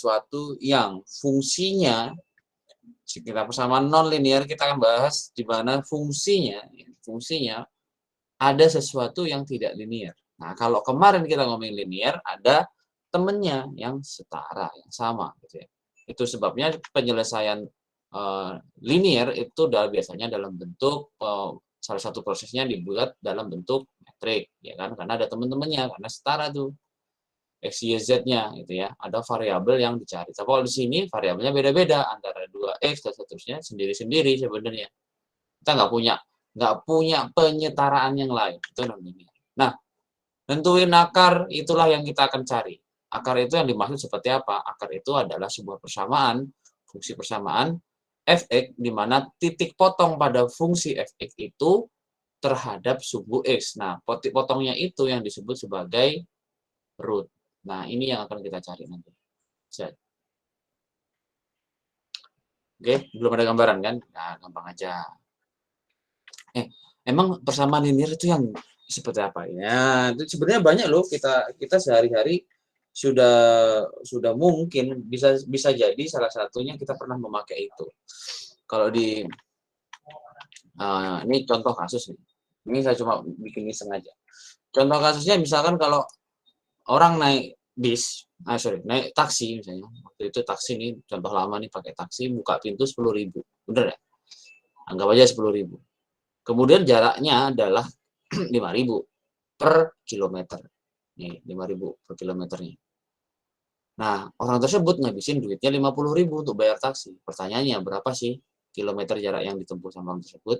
sesuatu yang fungsinya, kita persamaan non-linear, kita akan bahas di mana fungsinya ada sesuatu yang tidak linear. Nah, kalau kemarin kita ngomongin linear, ada temennya yang setara, yang sama, gitu ya. Itu sebabnya penyelesaian linear itu biasanya dalam bentuk salah satu prosesnya dibuat dalam bentuk metrik, ya kan? Karena ada teman-temannya, karena setara tuh x, y, z-nya, gitu ya. Ada variabel yang dicari. Tapi kalau di sini variabelnya beda-beda antara 2x dan seterusnya sendiri-sendiri sebenarnya. Kita nggak punya penyetaraan yang lain. Itu namanya. Nah, tentuin akar, itulah yang kita akan cari. Akar itu yang dimaksud seperti apa? Akar itu adalah sebuah persamaan, fungsi persamaan f(x), di mana titik potong pada fungsi f(x) itu terhadap subu x. Nah, titik potongnya itu yang disebut sebagai root. Nah, ini yang akan kita cari nanti. Set. Oke, belum ada gambaran kan? Nah, gampang aja. Emang persamaan linear itu yang seperti apa? Ya, itu sebenarnya banyak loh, kita sehari-hari sudah mungkin bisa jadi salah satunya kita pernah memakai itu. Kalau di ini contoh kasus nih. Ini saya cuma bikin iseng aja. Contoh kasusnya misalkan kalau orang naik bis, naik taksi misalnya. Waktu itu taksi nih, contoh lama nih pakai taksi, buka pintu 10.000. Bener ya? Anggap aja 10.000. Kemudian jaraknya adalah 5.000 per kilometer. Nih, 5.000 per kilometernya. Nah, orang tersebut ngabisin duitnya 50.000 untuk bayar taksi. Pertanyaannya, berapa sih kilometer jarak yang ditempuh sama orang tersebut?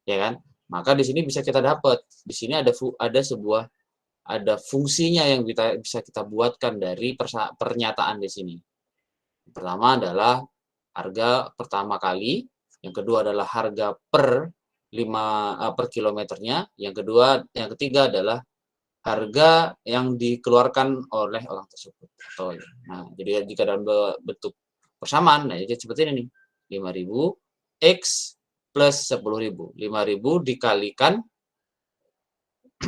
Ya kan? Maka di sini bisa kita dapat. Di sini ada fungsinya yang bisa kita buatkan dari pernyataan di sini. Pertama adalah harga pertama kali, yang kedua adalah harga per kilometernya, yang ketiga adalah harga yang dikeluarkan oleh orang tersebut. Nah, jadi jika dalam bentuk persamaan, nah jadi seperti ini nih, 5.000 x plus 10.000. 5.000 dikalikan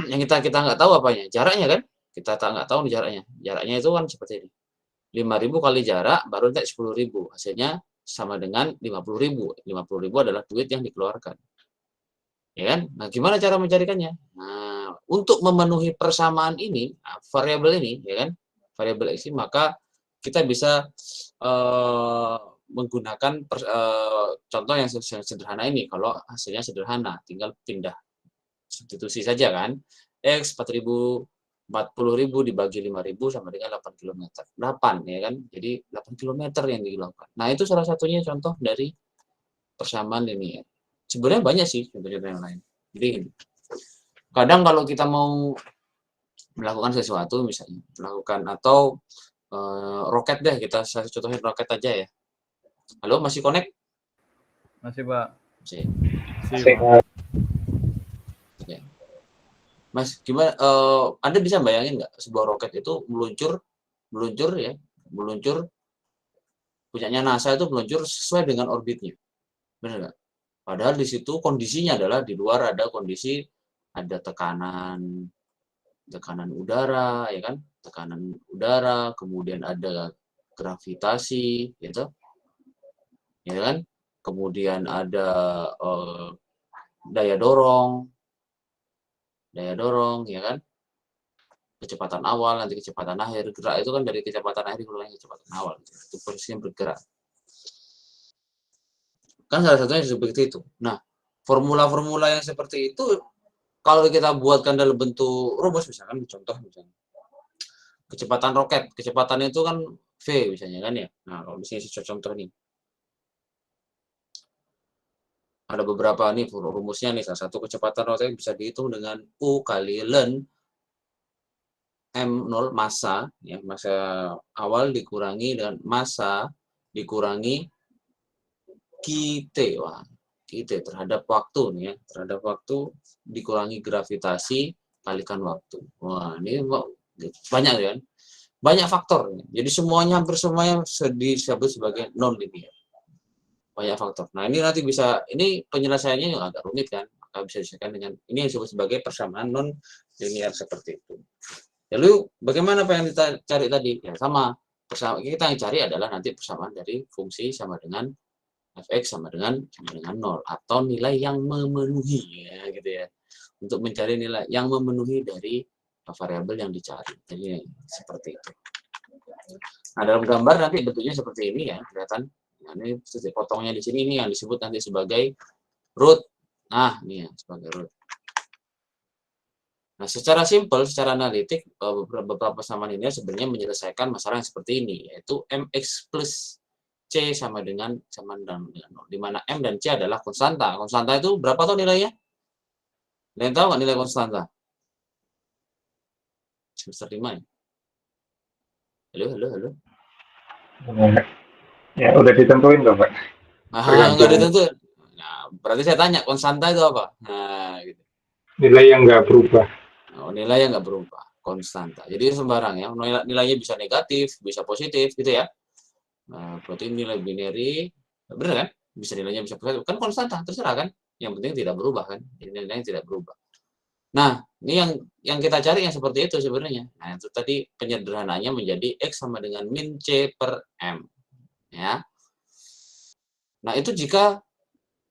yang kita nggak tahu apanya, jaraknya kan? Kita nggak tahu nih jaraknya. Jaraknya itu kan seperti ini. 5.000 kali jarak baru nanti 10.000. Hasilnya sama dengan 50.000. 50.000 adalah duit yang dikeluarkan. Ya kan? Nah, gimana cara mencarikannya? Nah, untuk memenuhi persamaan ini, variabel ini, ya kan? Variabel x ini, maka kita bisa menggunakan contoh yang sederhana ini. Kalau hasilnya sederhana, tinggal pindah substitusi saja kan. X 40.000 dibagi 5.000 sama dengan 8 km. 8 ya kan? Jadi 8 km yang dilakukan. Nah, itu salah satunya contoh dari persamaan linear. Sebenarnya banyak sih contoh-contoh yang lain. Jadi kadang kalau kita mau melakukan sesuatu misalnya, atau roket deh, saya contohin roket aja ya. Halo, masih connect? Masih, Pak. Masih. Ya. Mas, gimana? Anda bisa bayangin nggak sebuah roket itu meluncur punyanya NASA itu meluncur sesuai dengan orbitnya, benar nggak? Padahal di situ kondisinya adalah di luar ada tekanan udara, ya kan? Tekanan udara, kemudian ada gravitasi, gitu, ya kan? Kemudian ada daya dorong, ya kan? Kecepatan awal, nanti kecepatan akhir. Gerak itu kan dari kecepatan akhir ke kecepatan awal. Itu posisinya bergerak. Kan salah satunya seperti itu. Nah, formula-formula yang seperti itu kalau kita buatkan dalam bentuk rumus, misalkan contoh misalnya kecepatan roket, kecepatan itu kan v misalnya kan ya. Nah, kalau di sini contoh nih ada beberapa nih rumusnya nih. Salah satu kecepatan roket bisa dihitung dengan U kali ln m0 massa, ya, massa awal dikurangi dengan massa dikurangi QT. Wah, QT terhadap waktu nih ya, terhadap waktu dikurangi gravitasi kalikan waktu. Wah, ini banyak kan? Banyak faktor. Jadi hampir semuanya disebut sebagai non linear. Banyak faktor. Nah, ini nanti ini penyelesaiannya yang agak rumit kan? Maka bisa diselesaikan dengan ini yang disebut sebagai persamaan non linear seperti itu. Lalu bagaimana apa yang kita cari tadi? Ya sama, kita yang cari adalah nanti persamaan dari fungsi sama dengan fx sama dengan 0 atau nilai yang memenuhi ya gitu ya. Untuk mencari nilai yang memenuhi dari variabel yang dicari. Jadi seperti itu. Nah, dalam gambar nanti bentuknya seperti ini ya, kelihatan. Nah, ini potongnya di sini ini yang disebut nanti sebagai root. Nah, ini ya sebagai root. Nah, secara simpel, secara analitik, beberapa persamaan ini sebenarnya menyelesaikan masalah yang seperti ini, yaitu mx plus c sama dengan 0, di mana m dan c adalah konstanta. Konstanta itu berapa tuh nilainya? Kalian tahu nggak nilai konstanta? Semester 5 ya? Halo. Ya, udah ditentuin loh, Pak. Nggak ditentuin. Nah, berarti saya tanya, konstanta itu apa? Nah, gitu. Nilai yang nggak berubah. Nilai yang nggak berubah, konstanta. Jadi sembarang ya, nilainya bisa negatif, bisa positif, gitu ya. Nah, berarti nilai binary, benar kan? Bisa nilainya bisa positif, kan konstanta, terserah kan? Yang penting tidak berubah kan? Nilainya tidak berubah. Nah, ini yang kita cari yang seperti itu sebenarnya. Nah, itu tadi penyederhanaannya menjadi x sama dengan min c per m. Ya. Nah, itu jika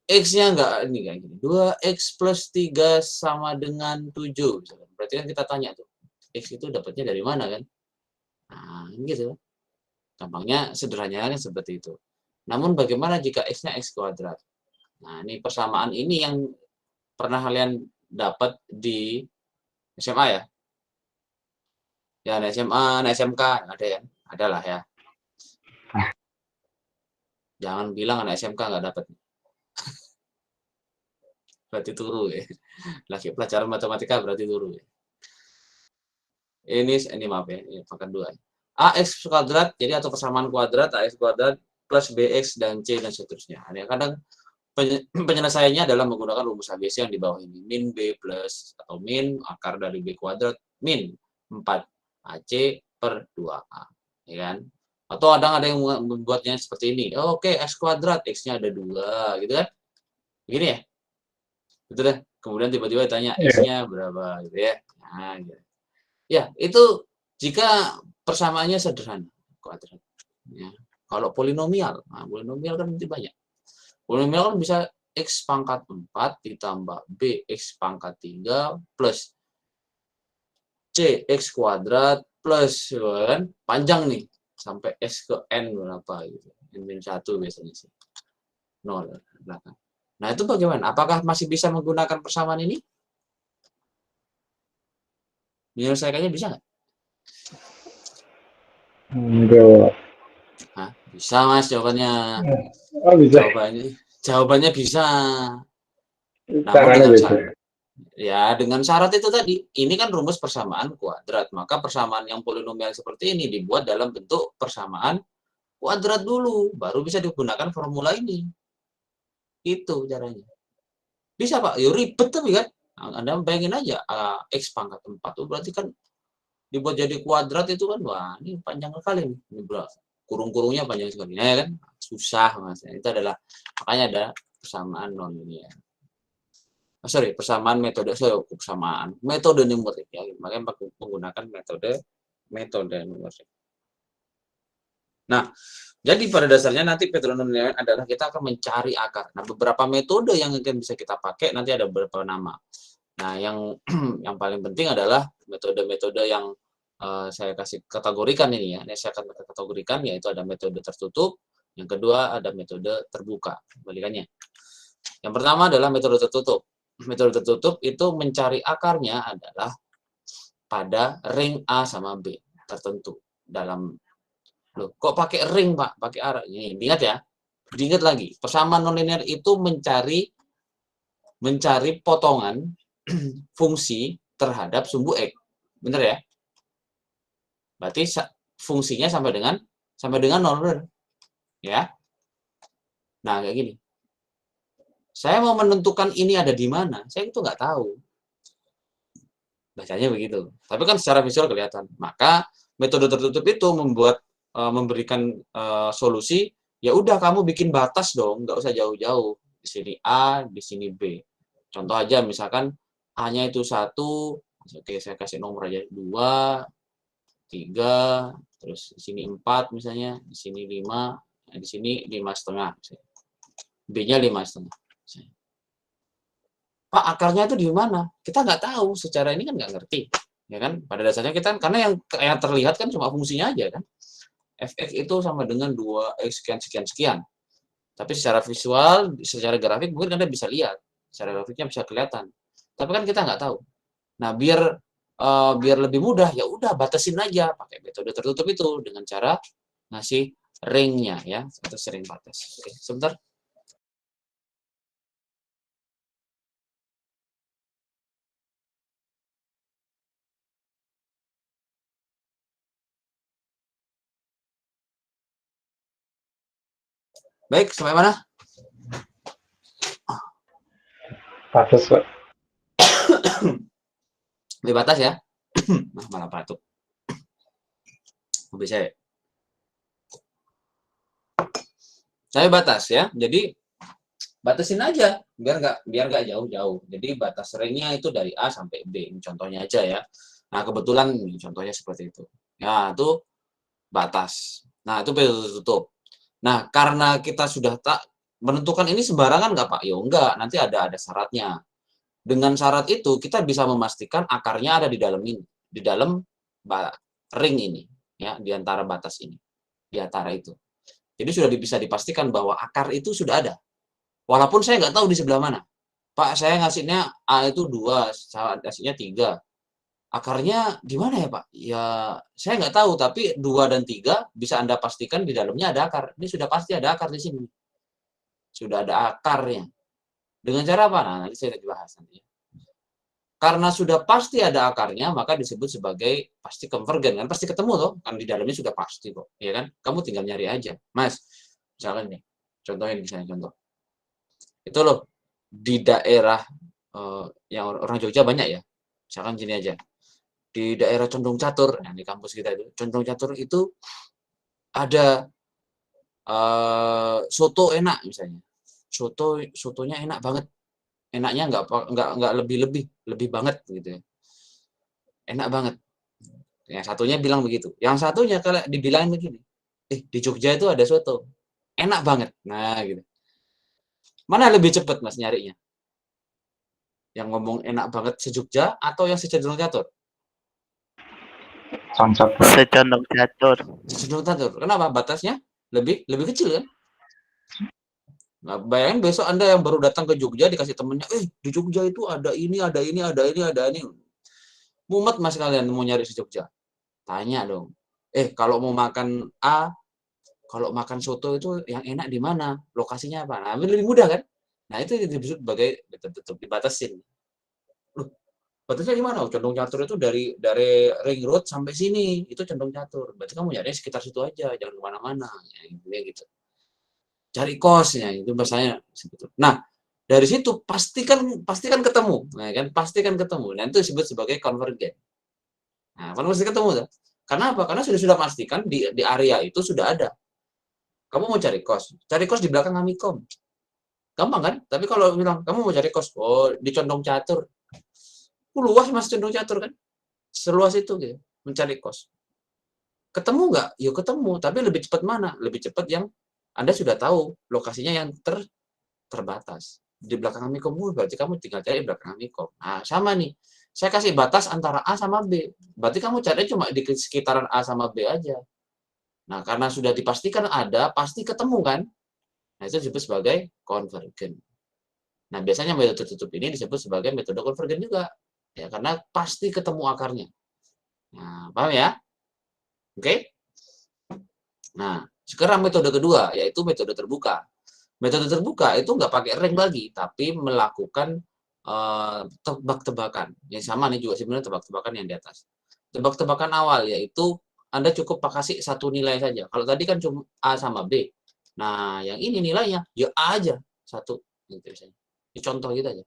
x-nya enggak ini kayak gini. 2x plus 3 sama dengan 7. Berarti kan kita tanya tuh, x itu dapatnya dari mana kan? Nah, gitu. Gampangnya sederhananya seperti itu. Namun bagaimana jika x-nya x kuadrat? Nah, ini persamaan ini yang pernah kalian dapat di SMA ya? Ya, di SMA, di SMK ada ya? Ada lah ya. Jangan bilang anak SMK nggak dapat. Berarti turu ya. Lagi pelajaran matematika berarti turu ya. Ini maaf ya, ini pangkat 2. AX kuadrat, jadi atau persamaan kuadrat, AX kuadrat plus BX dan C dan seterusnya. Nah, kadang penyelesaiannya adalah menggunakan rumus ABC yang di bawah ini. Min B plus atau min akar dari B kuadrat min 4 AC per 2A. Ya kan? Atau ada yang membuatnya seperti ini. Oh, oke, X kuadrat, X-nya ada 2, gitu kan? Begini ya? Betul deh. Kemudian tiba-tiba ditanya X-nya berapa, gitu ya. Nah, gitu. Ya, itu jika persamaannya sederhana, kuadrat. Ya. Kalau polinomial, nah, polinomial kan nanti banyak. Polinomial kan bisa X pangkat 4 ditambah BX pangkat 3 plus CX kuadrat plus, kan? Panjang nih, sampai X ke N berapa gitu. N-1 biasanya sih. 0 belakang. Nah, itu bagaimana? Apakah masih bisa menggunakan persamaan ini? Menyelesaikannya bisa nggak? Enggak. Hah? Bisa, Mas, jawabannya. Oh, bisa. Jawabannya bisa. Namun Caranya dengan beda. dengan syarat itu tadi. Ini kan rumus persamaan kuadrat. Maka persamaan yang polinomial seperti ini dibuat dalam bentuk persamaan kuadrat dulu, baru bisa digunakan formula ini. Itu caranya. Bisa, Pak. Ya ribet tapi kan. Anda bayangin aja, X pangkat 4 itu berarti kan dibuat jadi kuadrat itu kan, wah ini panjang sekali nih. Ini kurung-kurungnya panjang sekali. Ya kan? Susah, Mas. Itu adalah, makanya ada persamaan non-linear. Persamaan metode, persamaan metode numerik ya. Makanya menggunakan metode numerik. Nah, jadi pada dasarnya nanti metode non-linear adalah kita akan mencari akar. Nah, beberapa metode yang mungkin bisa kita pakai nanti ada beberapa nama. Nah, yang yang paling penting adalah metode-metode yang saya kasih kategorikan ini ya. Ini saya akan kategorikan, yaitu ada metode tertutup, yang kedua ada metode terbuka. Kebalikannya. Yang pertama adalah metode tertutup. Metode tertutup itu mencari akarnya adalah pada ring A sama B tertentu dalam. Loh, kok pakai ring, Pak? Pakai arah. Ini ingat ya. Diingat lagi. Persamaan nonlinear itu mencari potongan fungsi terhadap sumbu X. Benar ya? Berarti fungsinya sampai dengan 0. Ya. Nah, kayak gini. Saya mau menentukan ini ada di mana, saya itu nggak tahu. Bacanya begitu. Tapi kan secara visual kelihatan. Maka metode tertutup itu memberikan solusi, ya udah kamu bikin batas dong, nggak usah jauh-jauh. Di sini A, di sini B. Contoh aja misalkan A-nya itu 1, oke saya kasih nomor aja 2, 3, Terus di sini 4 misalnya, di sini 5, di sini 5,5 misalnya. B-nya 5,5. Pak, akarnya itu di mana? Kita nggak tahu, secara ini kan nggak ngerti. Ya kan? Pada dasarnya kita, karena yang terlihat kan cuma fungsinya aja kan. Fx itu sama dengan 2x sekian, sekian, sekian. Tapi secara visual, secara grafik mungkin Anda bisa lihat. Secara grafiknya bisa kelihatan. Tapi kan kita nggak tahu. Nah, biar lebih mudah, ya udah batasin aja pakai metode tertutup itu dengan cara ngasih ring-nya ya, atau ring batas. Oke, sebentar. Baik, sampai mana? Batas, Pak. Lebih batas ya. Nah, malah batuk. Mobil saya batas ya. Jadi batasin aja biar nggak jauh-jauh. Jadi batas ringnya itu dari A sampai B. Ini contohnya aja ya. Nah, kebetulan ini contohnya seperti itu. Ya, itu batas. Nah, itu metode tutup. Nah, karena kita sudah tak menentukan ini sembarangan nggak Pak? Ya enggak, nanti ada syaratnya. Dengan syarat itu kita bisa memastikan akarnya ada di dalam ini, di dalam ring ini, ya, di antara batas ini, di antara itu. Jadi sudah bisa dipastikan bahwa akar itu sudah ada. Walaupun saya nggak tahu di sebelah mana. Pak, saya ngasihnya A itu 2, saya ngasihnya 3. Akarnya gimana ya Pak? Ya, saya nggak tahu, tapi 2 dan 3 bisa Anda pastikan di dalamnya ada akar. Ini sudah pasti ada akar di sini. Sudah ada akarnya. Dengan cara apa? Nah, nanti saya bahas nanti. Karena sudah pasti ada akarnya, maka disebut sebagai pasti konvergen. Kan pasti ketemu loh, kan di dalamnya sudah pasti kok. Ya kan? Kamu tinggal nyari aja. Mas, misalkan nih, contohnya misalnya contoh. Itu loh, di daerah yang orang Jogja banyak ya. Misalkan gini aja. Di daerah Condong Catur, nah, di kampus kita itu, Condong Catur itu ada soto enak misalnya. Sotonya enak banget. Enaknya nggak lebih banget gitu ya. Enak banget. Yang satunya bilang begitu. Yang satunya kalau dibilangin begini, di Jogja itu ada soto. Enak banget. Nah, gitu. Mana lebih cepat Mas nyarinya? Yang ngomong enak banget se-Jogja atau yang se-Condong Catur? Concat, Pak. Secondong catur. Se-Condong Catur. Kenapa? Batasnya lebih kecil kan? Nah, bayangin besok Anda yang baru datang ke Jogja dikasih temennya, di Jogja itu ada ini, ada ini, ada ini, ada ini. Mumet Mas kalian mau nyari se-Jogja. Tanya dong. Kalau mau makan A, kalau makan soto itu yang enak di mana? Lokasinya apa? Nah, lebih mudah kan? Nah, itu disebut sebagai betul-betul dibatasin. Loh, batasnya di mana? Condong Catur itu dari Ring Road sampai sini. Itu Condong Catur. Berarti kamu nyari sekitar situ aja, jangan kemana-mana. Ya, gitu. Cari kosnya, itu bahasanya. Nah, dari situ pastikan ketemu. Nah, kan pastikan ketemu. Nah, itu disebut sebagai konvergen. Nah, pasti ketemu tuh. Karena apa? Karena sudah pastikan di area itu sudah ada. Kamu mau cari kos di belakang Amikom. Gampang kan? Tapi kalau bilang, kamu mau cari kos, di Condong Catur. Luas Mas Condong Catur kan? Seluas itu gitu, mencari kos. Ketemu nggak? Ya ketemu, tapi lebih cepat mana? Lebih cepat yang Anda sudah tahu lokasinya yang terbatas. Di belakang Amikom, berarti kamu tinggal cari belakang Amikom. Nah, sama nih. Saya kasih batas antara A sama B. Berarti kamu cari cuma di sekitaran A sama B aja. Nah, karena sudah dipastikan ada, pasti ketemu kan? Nah, itu disebut sebagai konvergen. Nah, biasanya metode tertutup ini disebut sebagai metode konvergen juga. Ya, karena pasti ketemu akarnya. Nah, paham ya? Oke? Nah, sekarang metode kedua, yaitu metode terbuka. Metode terbuka itu nggak pakai ring lagi, tapi melakukan tebak-tebakan. Yang sama nih juga sebenarnya tebak-tebakan yang di atas. Tebak-tebakan awal, yaitu Anda cukup kasih satu nilai saja. Kalau tadi kan cuma A sama B. Nah, yang ini nilainya, ya A aja. Satu. Gitu misalnya. Ini contoh gitu aja.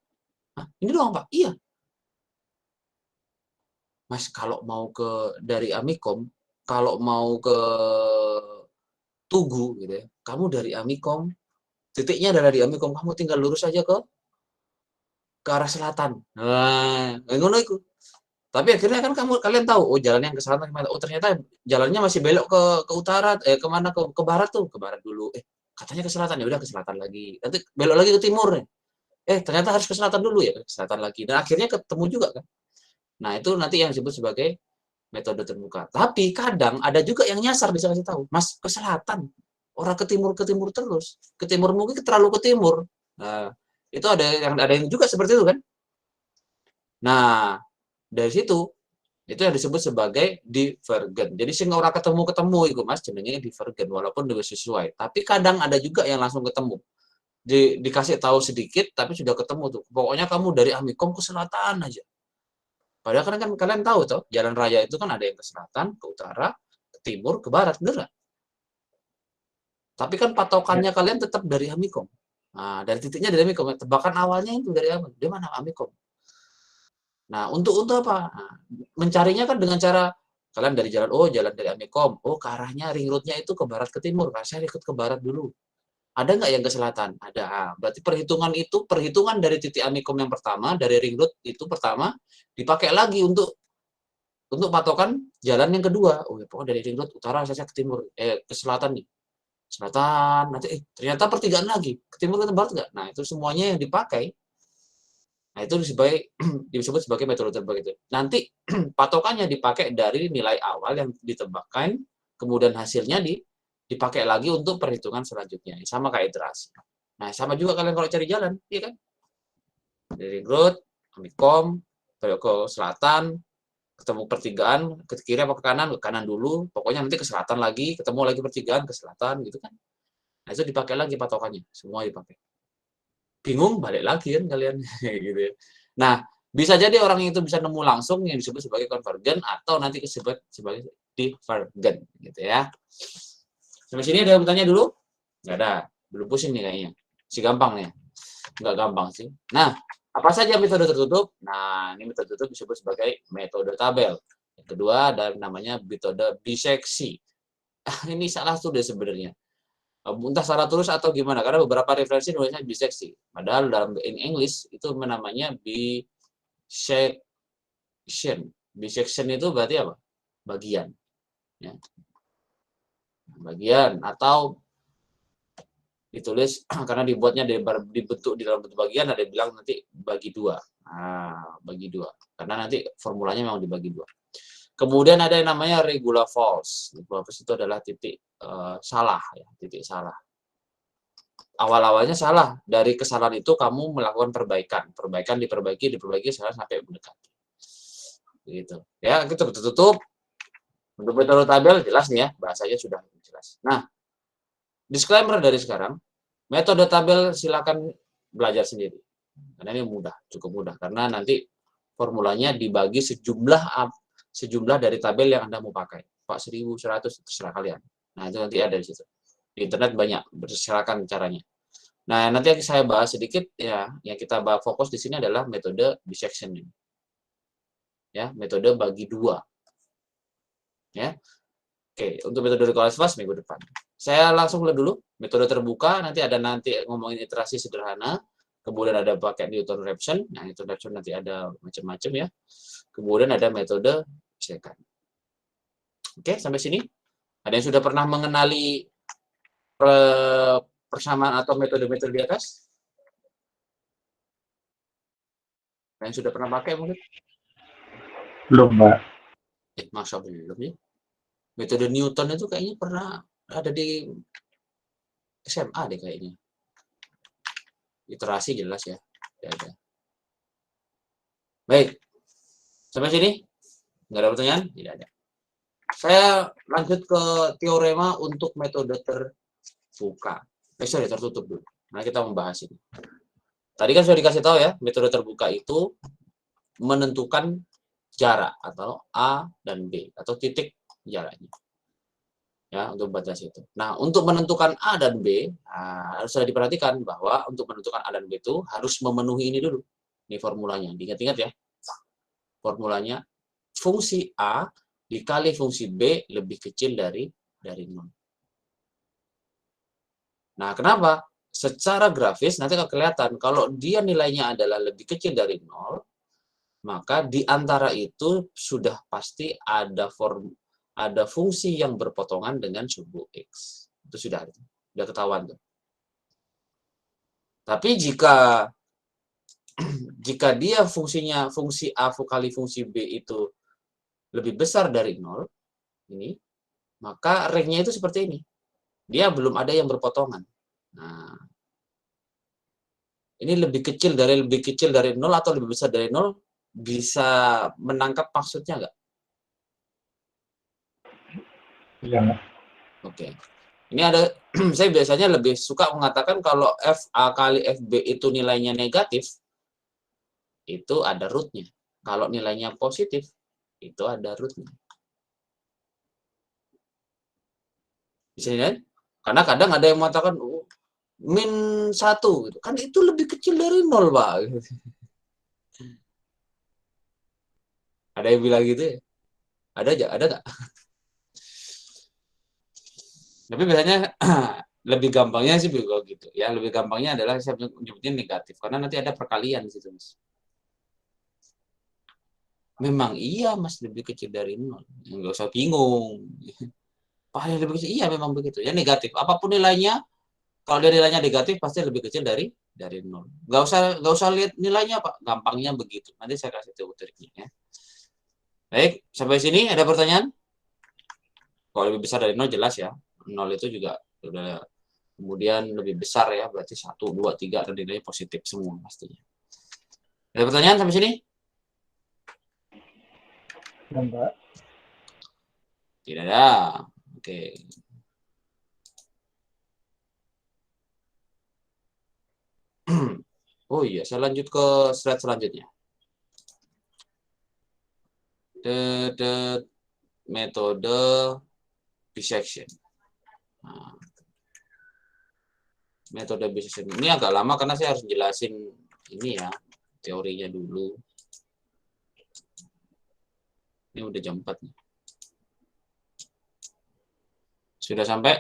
Nah, ini doang Pak? Iya. Mas, kalau mau dari Amikom, kalau mau ke Tugu, gitu ya, kamu dari Amikom, titiknya adalah di Amikom, kamu tinggal lurus aja ke arah selatan. Nah, ngono iku. Tapi akhirnya kan kalian tahu, oh jalan yang ke selatan kemana? Oh ternyata jalannya masih belok ke utara, kemana ke barat tuh, ke barat dulu. Katanya ke selatan, ya udah ke selatan lagi. Nanti belok lagi ke timur nih. Ternyata harus ke selatan dulu ya, ke selatan lagi. Dan akhirnya ketemu juga kan. Nah itu nanti yang disebut sebagai metode terbuka. Tapi kadang ada juga yang nyasar bisa kasih tahu, Mas ke selatan, orang ke timur terus, ke timur mungkin terlalu ke timur. Nah itu ada yang juga seperti itu kan. Nah dari situ itu yang disebut sebagai divergen. Jadi sing ora ketemu itu Mas jenenge divergen walaupun juga sesuai. Tapi kadang ada juga yang langsung ketemu. Dikasih tahu sedikit tapi sudah ketemu tuh. Pokoknya kamu dari Amikom ke selatan aja. Padahal kan kalian tahu toh, jalan raya itu kan ada yang ke selatan, ke utara, ke timur, ke barat, bener nggak? Tapi kan patokannya kalian tetap dari Amikom. Nah, dari titiknya dari Amikom. Tebakan awalnya itu dari apa? Dia mana Amikom. Nah, untuk apa? Nah, mencarinya kan dengan cara kalian dari jalan dari Amikom. Oh, ke arahnya ring road-nya itu ke barat ke timur. Nah, saya ikut ke barat dulu. Ada nggak yang ke selatan? Ada. Berarti perhitungan dari titik Amikom yang pertama, dari ring road itu pertama, dipakai lagi untuk patokan jalan yang kedua. Oh, ya, pokoknya dari ring road utara saya ke timur, ke selatan nih. Selatan, nanti ternyata pertigaan lagi. Ke timur ke barat nggak? Nah, itu semuanya yang dipakai. Nah, itu disebut sebagai metode tebak itu. Nanti patokannya dipakai dari nilai awal yang ditebakkan, kemudian hasilnya dipakai lagi untuk perhitungan selanjutnya. Sama kayak iterasi. Nah, sama juga kalian kalau cari jalan, iya kan? Dari road, Amikom, belok ke selatan, ketemu pertigaan, ke kiri apa ke kanan dulu, pokoknya nanti ke selatan lagi, ketemu lagi pertigaan, ke selatan, gitu kan. Nah, itu dipakai lagi patokannya, semua dipakai. Bingung, balik lagi kan kalian, gitu ya. Nah, bisa jadi orang itu bisa nemu langsung yang disebut sebagai konvergen, atau nanti disebut sebagai divergen, gitu ya. Sampai sini ada yang bertanya dulu? Nggak ada, belum pusing nih kayaknya. Si gampang nih, nggak gampang sih. Nah, apa saja metode tertutup? Nah, ini metode tertutup disebut sebagai metode tabel. Yang kedua ada namanya metode biseksi. Ini salah tuh deh sebenarnya. Entah salah tulis atau gimana, karena beberapa referensi nulisnya biseksi. Padahal dalam in English itu namanya bisection. Bisection itu berarti apa? Bagian. Ya. Bagian atau ditulis karena dibuatnya dibentuk di dalam bentuk bagian, ada yang bilang nanti bagi dua. Nah, bagi dua. Karena nanti formulanya memang dibagi dua. Kemudian ada yang namanya regula false. Regula false itu adalah titik salah, ya, titik salah. Awal-awalnya salah. Dari kesalahan itu kamu melakukan perbaikan. Perbaikan diperbaiki salah sampai mendekati. Begitu. Ya, itu tertutup. Untuk metode tabel jelas nih ya, bahasanya sudah jelas. Nah, disclaimer dari sekarang, metode tabel silakan belajar sendiri. Karena ini mudah, cukup mudah. Karena nanti formulanya dibagi sejumlah dari tabel yang Anda mau pakai. Pak 1100 terserah kalian. Nah, itu nanti ada di situ. Di internet banyak, silakan caranya. Nah, nanti saya bahas sedikit ya, yang kita bahas fokus di sini adalah metode bisection ini. Ya, metode bagi dua. Ya. Oke, untuk metode recursive minggu depan. Saya langsung lihat dulu metode terbuka, nanti ngomongin iterasi sederhana, kemudian ada pakai Newton Raphson. Nah, Newton Raphson nanti ada macam-macam ya. Kemudian ada metode second. Oke, sampai sini. Ada yang sudah pernah mengenali persamaan atau metode-metode di atas? Yang sudah pernah pakai mungkin? Belum, Mbak. Masa belum ya? Metode Newton itu kayaknya pernah ada di SMA deh kayaknya. Iterasi jelas ya. Ada. Baik. Sampai sini? Nggak ada pertanyaan? Tidak ada. Saya lanjut ke teorema untuk metode terbuka. Tertutup dulu. Nah, kita membahas ini. Tadi kan sudah dikasih tahu ya, metode terbuka itu menentukan jarak atau A dan B atau titik jaraknya. Ya, untuk batas itu. Nah, untuk menentukan A dan B, harus diperhatikan bahwa untuk menentukan A dan B itu harus memenuhi ini dulu. Ini formulanya. Diingat-ingat ya. Formulanya fungsi A dikali fungsi B lebih kecil dari 0. Nah, kenapa? Secara grafis nanti akan kelihatan kalau dia nilainya adalah lebih kecil dari 0, maka di antara itu sudah pasti ada fungsi yang berpotongan dengan suku X. Itu sudah ketahuan tuh. Tapi jika dia fungsi A kali fungsi B itu lebih besar dari 0, ini, maka ringnya itu seperti ini. Dia belum ada yang berpotongan. Nah, ini lebih kecil dari 0 atau lebih besar dari 0, bisa menangkap maksudnya nggak? Iya, Mas. Oke. Ini ada, saya biasanya lebih suka mengatakan kalau FA kali FB itu nilainya negatif, itu ada root-nya. Kalau nilainya positif, itu ada root-nya. Bisa lihat? Karena kadang ada yang mengatakan min 1, gitu. Kan itu lebih kecil dari 0, Pak. Ada yang bilang gitu ya? Ada nggak? Tapi biasanya lebih gampangnya sih gitu ya, lebih gampangnya adalah saya menyebutnya negatif karena nanti ada perkalian di situ, Mas. Memang iya, Mas, lebih kecil dari 0. Nggak usah bingung. Paling lebih kecil, iya memang begitu. Ya negatif. Apapun nilainya, kalau dia nilainya negatif pasti lebih kecil dari 0. Nggak usah lihat nilainya, Pak. Gampangnya begitu. Nanti saya kasih tahu triknya ya. Baik, sampai sini ada pertanyaan? Kalau lebih besar dari 0 jelas ya. 0 itu juga udah, kemudian lebih besar ya, berarti 1, 2, 3 dan nilainya positif semua pastinya. Ada pertanyaan sampai sini? Ya, Mbak. Tidak ada. Oke. Oh iya, saya lanjut ke slide selanjutnya. Metode bisection. Nah, metode bisection ini agak lama karena saya harus jelasin ini ya, teorinya dulu. Ini udah jam 4 nih. Sudah sampai?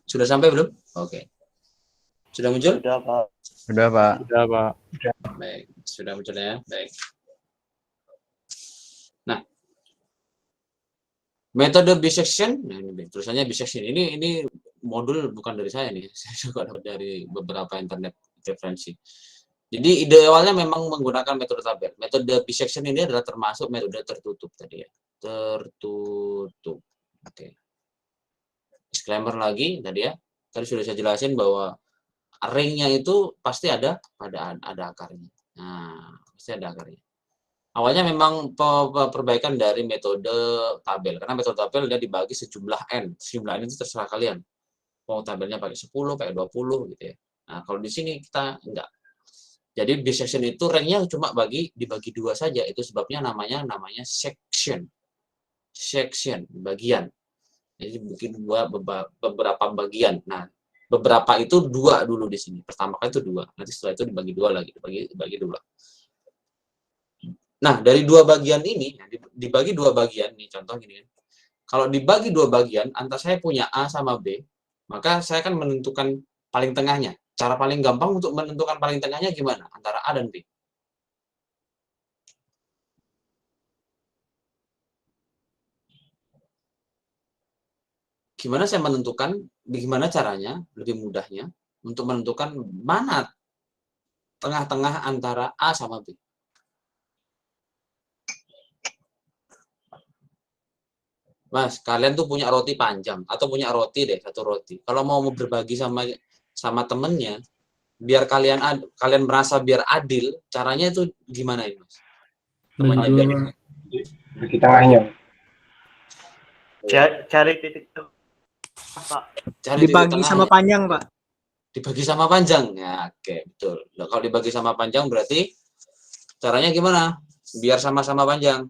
Sudah sampai belum? Oke. Sudah muncul? Sudah, Pak. Sudah, Pak. Udah, Pak. Baik, sudah muncul ya. Baik. Nah, metode bisection, nah ini tulisannya bisection. Ini modul bukan dari saya nih, saya juga dapat dari beberapa internet referensi. Jadi ide awalnya memang menggunakan metode tabel. Metode bisection ini adalah termasuk metode tertutup tadi ya. Tertutup. Oke. Disclaimer lagi tadi ya. Tadi sudah saya jelasin bahwa ringnya itu pasti ada akarnya. Nah, pasti ada akarnya. Awalnya memang perbaikan dari metode tabel. Karena metode tabel dia dibagi sejumlah n. Sejumlah n itu terserah kalian. Mau tabelnya pakai 10, pakai 20 gitu ya. Nah, kalau di sini kita enggak. Jadi bisection itu ranknya cuma dibagi 2 saja. Itu sebabnya namanya section. Section, bagian. Jadi bikin beberapa bagian. Nah, beberapa itu 2 dulu di sini. Pertama kali itu 2. Nanti setelah itu dibagi 2 lagi, dibagi 2. Nah, dari 2 bagian ini, dibagi 2 bagian nih, contoh gini kan. Kalau dibagi 2 bagian, antara saya punya A sama B, maka saya akan menentukan paling tengahnya. Cara paling gampang untuk menentukan paling tengahnya gimana? Antara A dan B. Gimana saya menentukan, bagaimana caranya, lebih mudahnya, untuk menentukan mana tengah-tengah antara A sama B. Mas, kalian tuh punya roti panjang, atau punya roti deh, 1 roti. Kalau mau berbagi sama temennya, biar kalian merasa biar adil, caranya itu gimana ini, Mas? Temannya biar Di tengahnya. Cari titik tengah, Pak. Dibagi sama panjang, Pak. Dibagi sama panjang. Ya, oke, betul. Nah, kalau dibagi sama panjang berarti caranya gimana? Biar sama-sama panjang.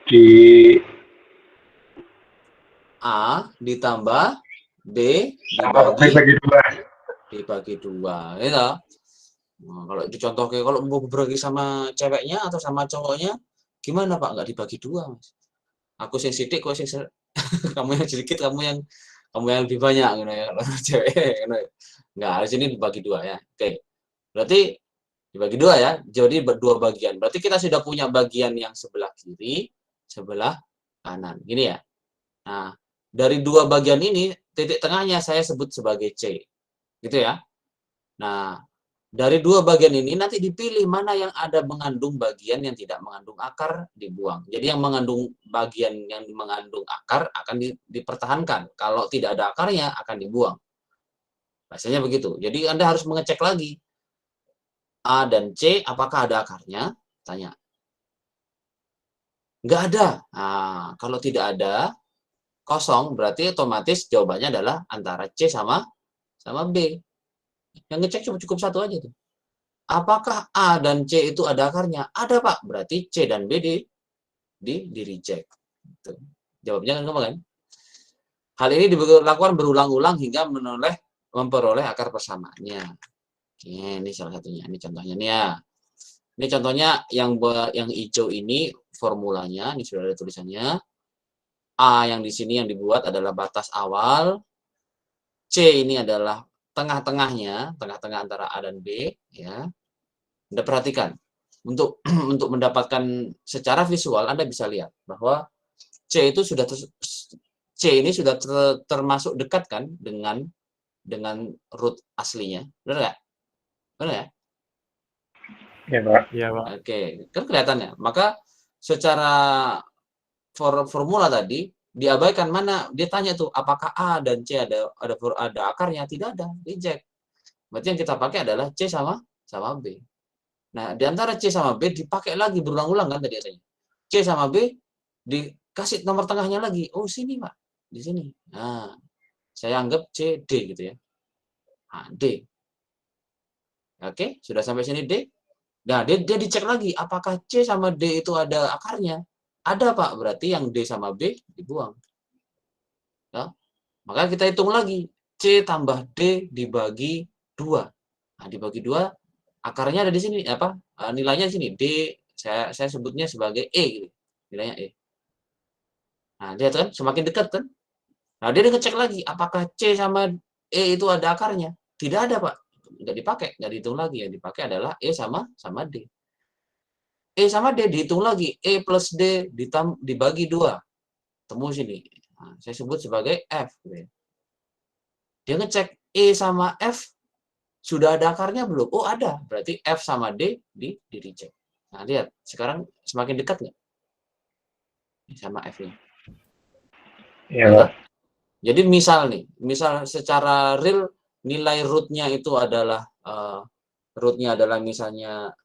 Di A ditambah B bagi 2. dibagi 2, gitu. Nah, kalau dicontohkan, kalau mau berbagi sama ceweknya atau sama cowoknya, gimana Pak? Nggak dibagi dua, Mas. Aku yang sidik, kok kamu yang sedikit, kamu yang lebih banyak, gitu ya. Kalau cewek, gitu. Nggak, di sini dibagi dua ya. Oke, berarti dibagi dua ya. Jadi berdua bagian. Berarti kita sudah punya bagian yang sebelah kiri, sebelah kanan. Gini ya. Nah, dari dua bagian ini, titik tengahnya saya sebut sebagai C. Gitu ya. Nah, dari dua bagian ini nanti dipilih mana yang ada mengandung bagian yang tidak mengandung akar, dibuang. Jadi yang mengandung bagian yang mengandung akar akan dipertahankan. Kalau tidak ada akarnya akan dibuang. Rasanya begitu. Jadi Anda harus mengecek lagi. A dan C apakah ada akarnya? Tanya. Nggak ada. Nah, kalau tidak ada, kosong, berarti otomatis jawabannya adalah antara C sama B. Yang ngecek cukup satu aja tuh. Apakah A dan C itu ada akarnya? Ada, Pak. Berarti C dan B di reject. Gitu. Jawabnya kan gampang kan? Hal ini dilakukan berulang-ulang hingga memperoleh akar persamaannya. Oke, ini salah satunya. Ini contohnya nih ya. Ini contohnya yang hijau ini formulanya, ini sudah ada tulisannya. A yang di sini yang dibuat adalah batas awal. C ini adalah tengah-tengahnya, tengah-tengah antara A dan B, ya. Anda perhatikan. Untuk mendapatkan secara visual Anda bisa lihat bahwa C ini sudah termasuk dekat kan dengan root aslinya. Benar nggak? Benar ya? Ya, Pak. Iya, Pak. Oke, kan kelihatannya. Maka secara formula tadi diabaikan, mana dia tanya tuh apakah A dan C ada akarnya? Tidak ada, reject. Berarti yang kita pakai adalah C sama B. Nah, di antara C sama B dipakai lagi berulang-ulang kan tadi katanya. C sama B dikasih nomor tengahnya lagi. Oh, sini, Pak. Di sini. Nah, saya anggap C, D gitu ya. Nah, D. Oke, sudah sampai sini D. Nah, dia dicek lagi apakah C sama D itu ada akarnya. Ada, Pak. Berarti yang D sama B dibuang. Ya. Maka kita hitung lagi. C tambah D dibagi 2. Nah, dibagi 2, akarnya ada di sini. Nilainya di sini. D, saya sebutnya sebagai E. Gitu. Nilainya E. Nah, lihat kan? Semakin dekat kan? Nah, dia ngecek lagi. Apakah C sama E itu ada akarnya? Tidak ada, Pak. Nggak dipakai. Nggak dihitung lagi. Yang dipakai adalah E sama D. E sama D dihitung lagi. E plus D dibagi 2. Temu sini. Nah, saya sebut sebagai F. Dia ngecek E sama F sudah ada akarnya belum? Oh, ada. Berarti F sama D di reject. Nah, lihat. Sekarang semakin dekat nggak? Sama F-nya. Iya, Pak. Jadi misal secara real nilai rootnya itu adalah misalnya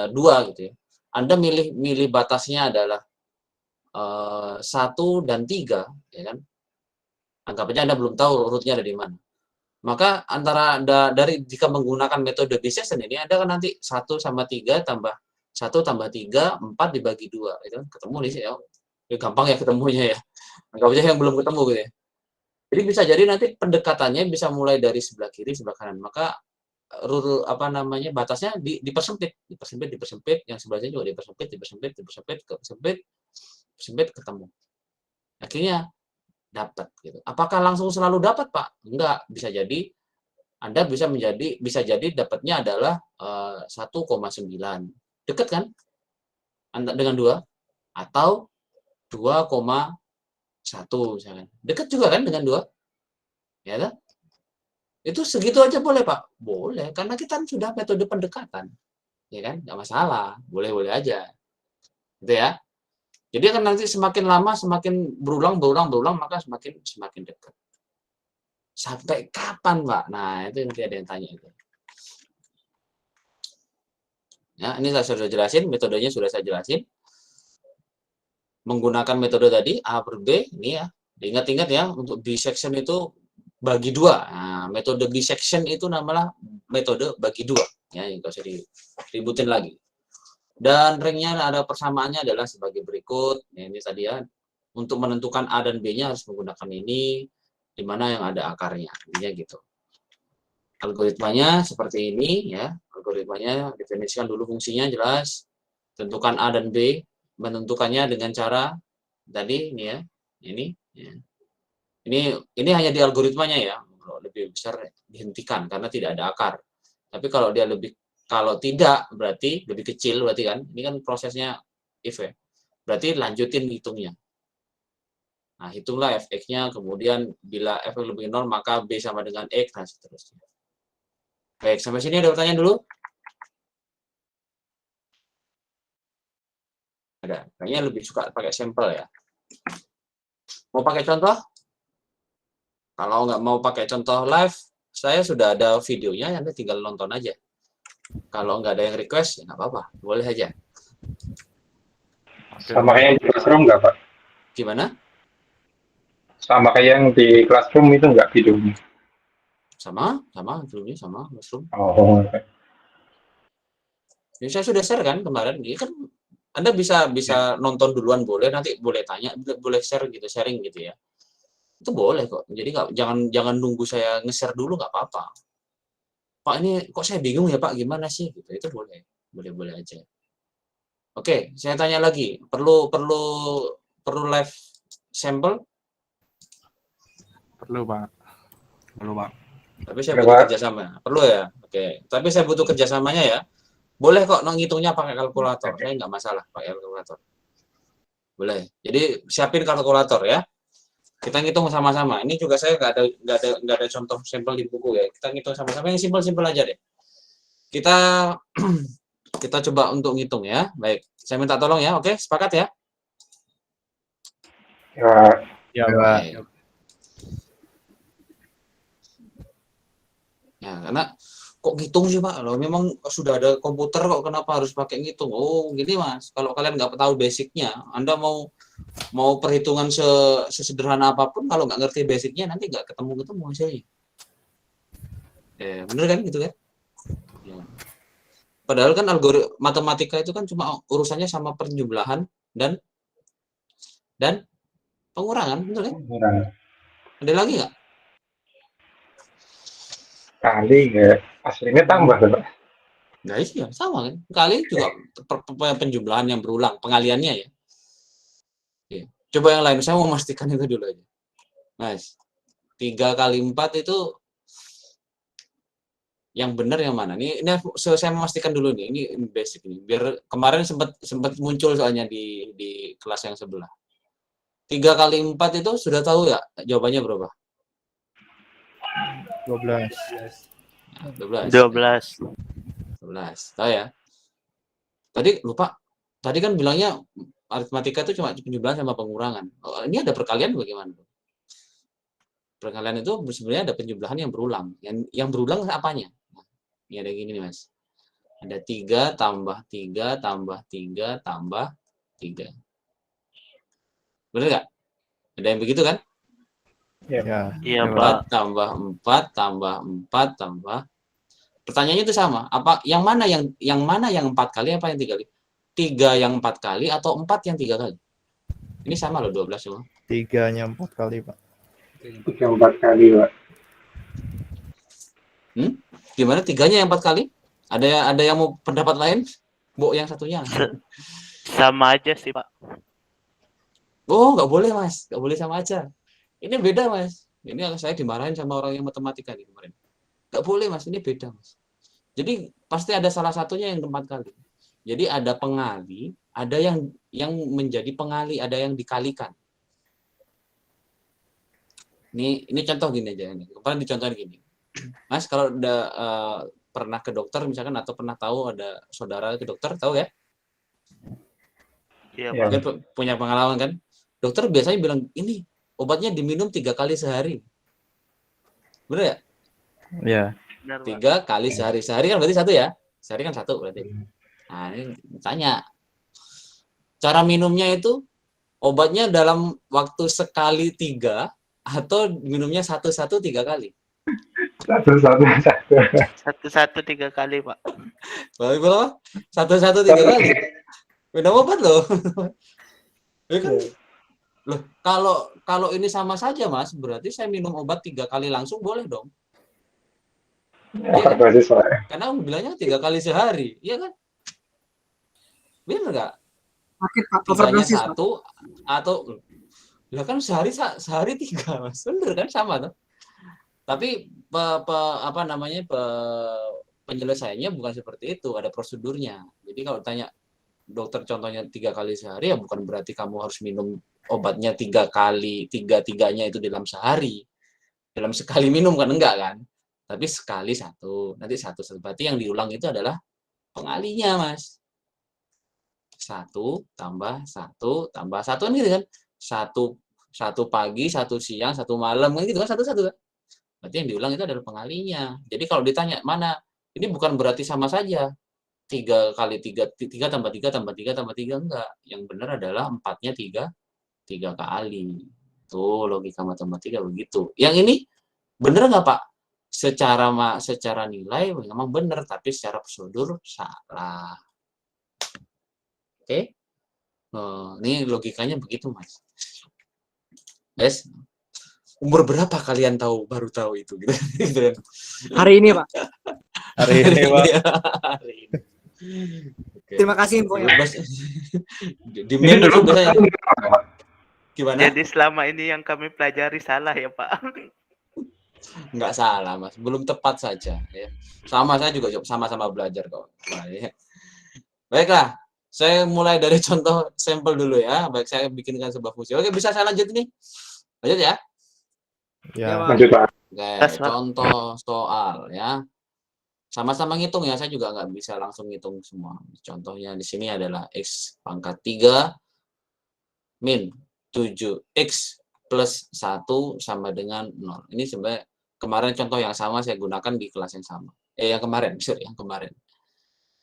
2 gitu ya. Anda milih batasnya adalah 1 dan 3, ya kan? Anggap aja Anda belum tahu rootnya ada di mana. Maka jika menggunakan metode dissection ini, Anda kan nanti 1 sama 3 tambah 1 tambah 3, 4 dibagi 2. Itu kan ketemu di sini. Ya, gampang ya ketemunya ya. Anggap aja yang belum ketemu gitu ya. Jadi bisa jadi nanti pendekatannya bisa mulai dari sebelah kiri, sebelah kanan. Maka batasnya dipersempit, yang sebelahnya juga dipersempit, ketemu. Akhirnya dapat gitu. Apakah langsung selalu dapat, Pak? Enggak, bisa jadi Anda bisa jadi dapatnya adalah 1,9. Dekat kan? Dengan 2 atau 2,1 misalkan. Dekat juga kan dengan 2? Ya kan? Itu segitu aja boleh, Pak? Boleh, karena kita sudah metode pendekatan. Ya kan? Nggak masalah, boleh-boleh aja. Gitu ya. Jadi kan nanti semakin lama, semakin berulang, maka semakin dekat. Sampai kapan, Pak? Nah, itu nanti ada yang tanya itu. Ya, ini saya sudah jelasin, metodenya sudah saya jelasin. Menggunakan metode tadi A per B, ini ya. Ingat-ingat ya, untuk dissection itu bagi 2. Nah, metode dissection itu namanya metode bagi 2. Ya, nggak usah diributin lagi. Dan ringnya ada persamaannya adalah sebagai berikut. Ya, ini tadi ya. Untuk menentukan A dan B-nya harus menggunakan ini, di mana yang ada akarnya. Intinya gitu. Algoritmanya seperti ini ya. algoritmanya, definisikan dulu fungsinya jelas, tentukan A dan B, menentukannya dengan cara tadi ini ya, ini ya. Ini hanya di algoritmanya ya, kalau lebih besar dihentikan karena tidak ada akar. Tapi kalau dia kalau tidak berarti lebih kecil berarti kan, ini kan prosesnya if ya, berarti lanjutin hitungnya. Nah, hitunglah fx-nya, kemudian bila f lebih 0 maka b sama dengan x, dan seterusnya. Baik, sampai sini ada pertanyaan dulu? Ada, kayaknya lebih suka pakai sampel ya. Mau pakai contoh? Kalau nggak mau pakai contoh live, saya sudah ada videonya, Anda tinggal nonton aja. Kalau nggak ada yang request, ya nggak apa-apa, boleh aja. Sama kayak yang di classroom nggak, Pak? Gimana? Sama kayak yang di classroom itu nggak videonya? Sama, videonya sama, mushroom. Oh, Ya, saya sudah share kan kemarin, ini kan Anda bisa nonton duluan boleh, nanti boleh tanya, boleh share gitu, sharing gitu ya. Itu boleh kok. Jadi jangan nunggu saya nge-share dulu, nggak apa-apa. Pak, ini kok saya bingung ya Pak, gimana sih? Gitu. Itu boleh aja. Oke, saya tanya lagi. Perlu live sampel? Perlu, Pak. Tapi saya butuh kerjasama. Perlu ya? Oke. Tapi saya butuh kerjasamanya ya. Boleh kok ngitungnya pakai kalkulator. Saya nggak masalah pakai kalkulator. Boleh. Jadi siapin kalkulator ya. Kita ngitung sama-sama. Ini juga saya nggak ada contoh sampel di buku ya. Kita ngitung sama-sama yang simpel-simpel aja deh. Kita coba untuk ngitung ya. Baik, saya minta tolong ya. Oke, sepakat ya? ya, Pak. Ya, karena kok ngitung sih Pak? Loh, memang sudah ada komputer kok, kenapa harus pakai ngitung? Oh, gini Mas. Kalau kalian nggak tahu basicnya, Anda mau perhitungan sesederhana apapun, kalau nggak ngerti basicnya nanti nggak ketemu hasilnya. Bener kan gitu kan? Ya. Padahal kan matematika itu kan cuma urusannya sama penjumlahan dan pengurangan, betul kan? Ada lagi nggak? Kali ya, aslinya tambah, Pak. Nah, iya, sama kan? Kali juga penjumlahan yang berulang, pengaliannya ya. Oke. Coba yang lain, saya mau memastikan itu dulu aja. Mas, 3 kali 4 itu yang benar yang mana? Ini saya memastikan dulu nih, ini basic nih. Biar kemarin sempat muncul soalnya di kelas yang sebelah. 3 kali 4 itu sudah tahu ya jawabannya berapa? 12. Nah, 12. 12. Tahu ya? Tadi lupa. Tadi kan bilangnya aritmatika itu cuma penjumlahan sama pengurangan. Oh, ini ada perkalian bagaimana? Perkalian itu sebenarnya ada penjumlahan yang berulang. Yang berulang apanya? Nah, ini ada gini nih, Mas. Ada 3 tambah 3 tambah 3 tambah 3. Benar nggak? Ada yang begitu kan? Ya. Iya, Pak. 4 tambah 4 tambah 4 tambah. Pertanyaannya itu sama. Apa yang mana yang 4 kali apa yang 3 kali? 3 yang 4 kali atau 4 yang 3 kali? Ini sama loh 12 semua. 3-nya 4 kali, Pak. 3-4 kali, Pak. Gimana 3-nya yang 4 kali? Ada yang mau pendapat lain? Bu, yang satunya. Sama aja sih, Pak. Oh, nggak boleh, Mas. Nggak boleh sama aja. Ini beda, Mas. Ini saya dimarahin sama orang yang matematika nih kemarin. Nggak boleh, Mas. Ini beda, Mas. Jadi pasti ada salah satunya yang 4 kali. Jadi ada pengali, ada yang menjadi pengali, ada yang dikalikan. Ini contoh gini aja ini. Kemarin dicontohin gini. Mas, kalau udah pernah ke dokter misalkan atau pernah tahu ada saudara ke dokter, tahu ya? Iya, Ya. Pak. Mungkin punya pengalaman kan? Dokter biasanya bilang, ini obatnya diminum 3 kali sehari. Bener ya? Iya. Benar, Pak. 3 kali sehari. Sehari kan berarti 1 ya? Sehari kan 1 berarti. Nah, ini tanya. Cara minumnya itu obatnya dalam waktu sekali 3 atau minumnya 1 3 kali? 1 1 3 kali, Pak. Berapa? 1 3 kali. Minum obat loh. Ya kan? Loh, kalau ini sama saja Mas, berarti saya minum obat 3 kali langsung boleh dong. Over dosis Pak. Karena kamu bilangnya 3 kali sehari, iya kan? Bener nggak? Sakit Pak, Tiganya overdosis Pak. satu atau lah kan sehari 3 mas, bener kan sama tuh. Tapi penyelesaiannya bukan seperti itu, ada prosedurnya. Jadi kalau tanya dokter contohnya 3 kali sehari ya bukan berarti kamu harus minum obatnya 3 kali, tiganya itu dalam sehari. Dalam sekali minum kan enggak kan? Tapi sekali satu, nanti satu. Berarti yang diulang itu adalah pengalinya, Mas. 1 tambah 1 tambah 1 kan gitu kan? 1 pagi, 1 siang, 1 malam kan gitu kan, satu-satu kan? Berarti yang diulang itu adalah pengalinya. Jadi kalau ditanya mana, ini bukan berarti sama saja. 3 kali 3, 3 tambah 3 tambah 3 tambah 3 enggak. Yang benar adalah 4-nya 3 kali. Tuh logika matematika begitu. Yang ini benar nggak Pak? Secara nilai memang benar, tapi secara prosedur salah. Oke? Ini logikanya begitu Mas. Guys, umur berapa kalian baru tahu itu gitu. Hari ini Pak. Hari ini Pak. Hari ini. Oke. Terima kasih infonya. Di Ini mail itu dulu biasanya Pak. gimana? Jadi selama ini yang kami pelajari salah ya Pak. Nggak salah Mas, belum tepat saja ya. Saya juga sama-sama belajar kok. Nah, ya. Baiklah, saya mulai dari contoh sampel dulu ya. Baik, saya bikinkan sebuah fungsi. Oke, bisa saya lanjut nih? Lanjut ya. Ya. Ya, Pak. Lanjut Pak. Oke, Pas, Pak. contoh soal ya. Sama-sama ngitung ya, saya juga nggak bisa langsung ngitung semua. Contohnya di sini adalah X pangkat 3 min 7X plus 1 sama dengan 0. Ini sebenarnya kemarin contoh yang sama saya gunakan di kelas yang sama. Yang kemarin.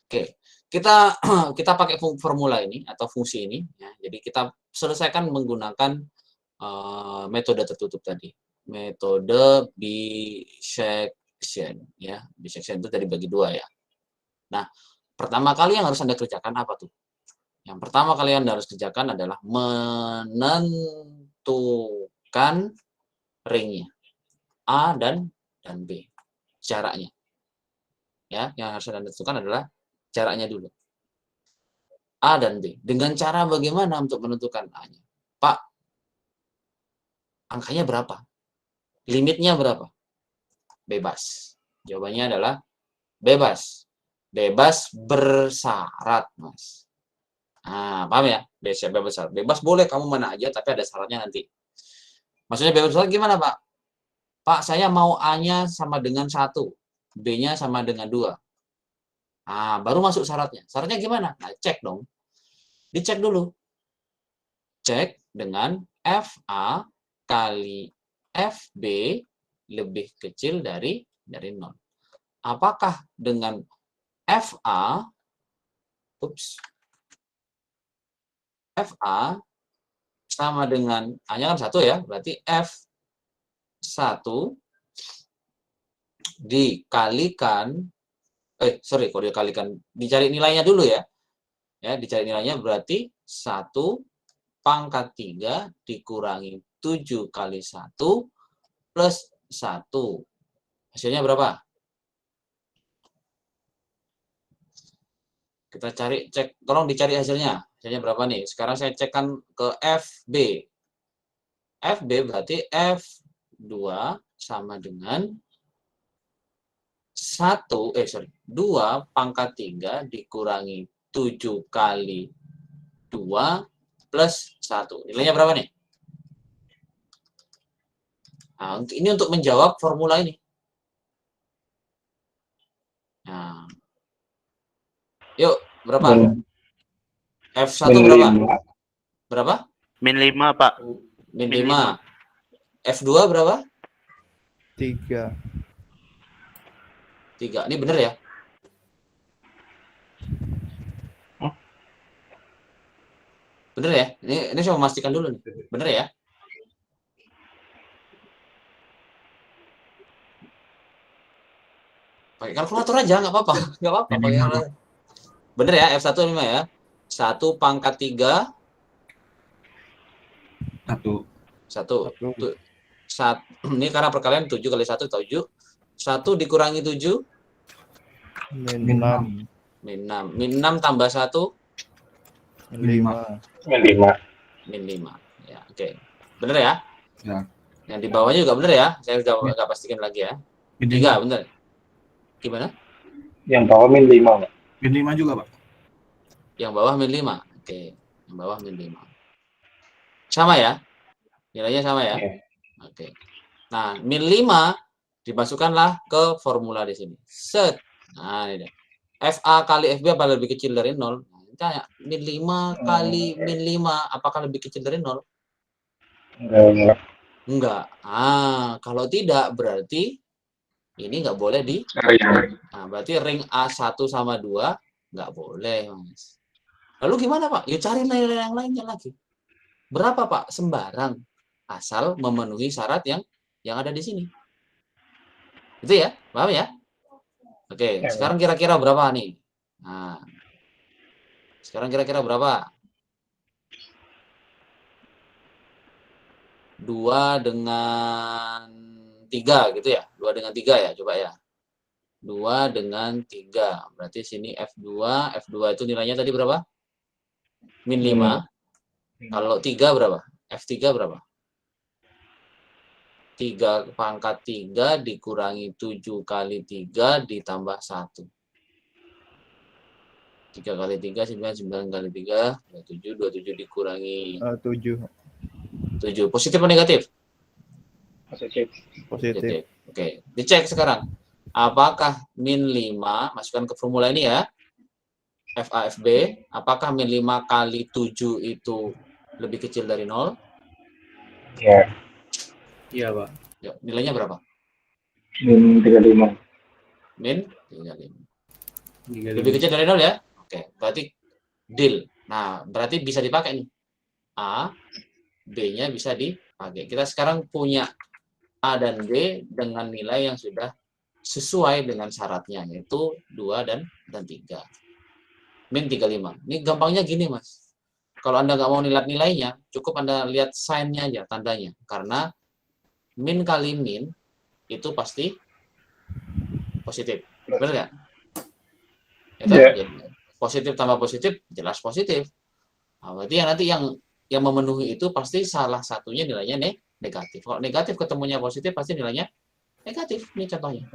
Oke, kita pakai formula ini atau fungsi ini. Ya. Jadi kita selesaikan menggunakan metode tertutup tadi. Metode bisection. Ya, bisection itu tadi bagi 2 ya. Nah, pertama kali yang harus Anda kerjakan apa tuh? Yang pertama kali yang Anda harus kerjakan adalah menentukan ringnya. A dan B. Jaraknya. Ya, yang harus Anda tentukan adalah jaraknya dulu. A dan B. Dengan cara bagaimana untuk menentukan A-nya? Pak, angkanya berapa? Limitnya berapa? Bebas. Jawabannya adalah bebas. Bebas bersyarat, Mas. Nah, paham ya? Bebas bersyarat. Bebas boleh kamu mana aja, tapi ada syaratnya nanti. Maksudnya bebas bersyarat gimana, Pak? Pak, saya mau A-nya sama dengan 1, B-nya sama dengan 2. Nah, baru masuk syaratnya. Syaratnya gimana? Nah, cek dong. Dicek dulu. Cek dengan FA kali FB lebih kecil dari 0. Apakah dengan FA sama dengan A-nya kan 1 ya, berarti F1 dikalikan kalau dikalikan, dicari nilainya dulu ya. Ya, dicari nilainya berarti 1 pangkat 3 dikurangi 7 kali 1 plus 1. Hasilnya berapa? Kita cek, tolong dicari hasilnya. Hasilnya berapa nih? Sekarang saya cekkan ke FB. FB berarti F2 sama dengan 2 pangkat 3 dikurangi 7 kali 2 plus 1. Nilainya berapa nih? Nah, ini untuk menjawab formula ini. Nah. Yuk, berapa? F1 berapa? Berapa? Min 5, Pak. Min 5. F2 berapa? 3. 3. Ini benar ya? Bener ya? Ini saya memastikan dulu nih. Bener ya? Pakai kalkulator aja, nggak apa-apa. Nggak apa-apa. Pakai kalkulator. Bener ya? F1 5 ya? 1 pangkat 3. 1. Ini karena perkalian 7 kali 1, 7. 1 dikurangi 7, Min 6. min 6. Min 6 tambah 1, Min 5. Min 5. min 5. Ya, oke. Bener ya? Ya. Yang di bawahnya juga bener ya? Saya udah nggak pastikan lagi ya. 3, bener. Gimana? Yang bawah min 5, Pak. Min 5 juga, Pak. Yang bawah min 5. Oke, yang bawah min 5. Sama ya? Nilainya sama ya? Oke. Oke. Nah, min 5 dimasukkanlah ke formula di sini. Set. Nah, ini dia. FA kali FB apa lebih kecil dari 0? Nah, tanya, min 5 kali min 5 apakah lebih kecil dari 0? Enggak. Enggak. Kalau tidak berarti ini nggak boleh di. Nah, berarti ring A1 sama 2 nggak boleh, Mas. Lalu gimana, Pak? Ya cari nilai yang lainnya lagi. Berapa, Pak? Sembarang. Asal memenuhi syarat yang ada di sini. Itu ya? Paham ya? Oke, sekarang kira-kira berapa nih? Nah, sekarang kira-kira berapa? 2 dengan 3 gitu ya? 2 dengan 3 ya, coba ya. 2 dengan 3. Berarti sini F2. F2 itu nilainya tadi berapa? Min 5. Kalau 3 berapa? F3 berapa? 3 pangkat 3 dikurangi 7 kali 3 ditambah 1. 3 kali 3, 9 kali 3, 27. 27 dikurangi 7. 7. Positif atau negatif? Positif. Oke, dicek sekarang. Apakah min 5, masukkan ke formula ini ya, FAFB, apakah min 5 kali 7 itu lebih kecil dari 0? Ya. Iya, Pak. Ya, nilainya berapa? Min 35. Min 35. Lebih kecil dari 0 ya? Oke, berarti deal. Nah, berarti bisa dipakai nih. A, B-nya bisa dipakai. Kita sekarang punya A dan B dengan nilai yang sudah sesuai dengan syaratnya, yaitu 2 dan 3. Min 35. Ini gampangnya gini, Mas. Kalau Anda nggak mau lihat nilainya, cukup Anda lihat sign-nya aja, tandanya. Karena min kali min itu pasti positif. Benar nggak? Itu positif tambah positif, jelas positif. Nah, berarti nanti yang memenuhi itu pasti salah satunya nilainya negatif. Kalau negatif ketemunya positif, pasti nilainya negatif. Ini contohnya.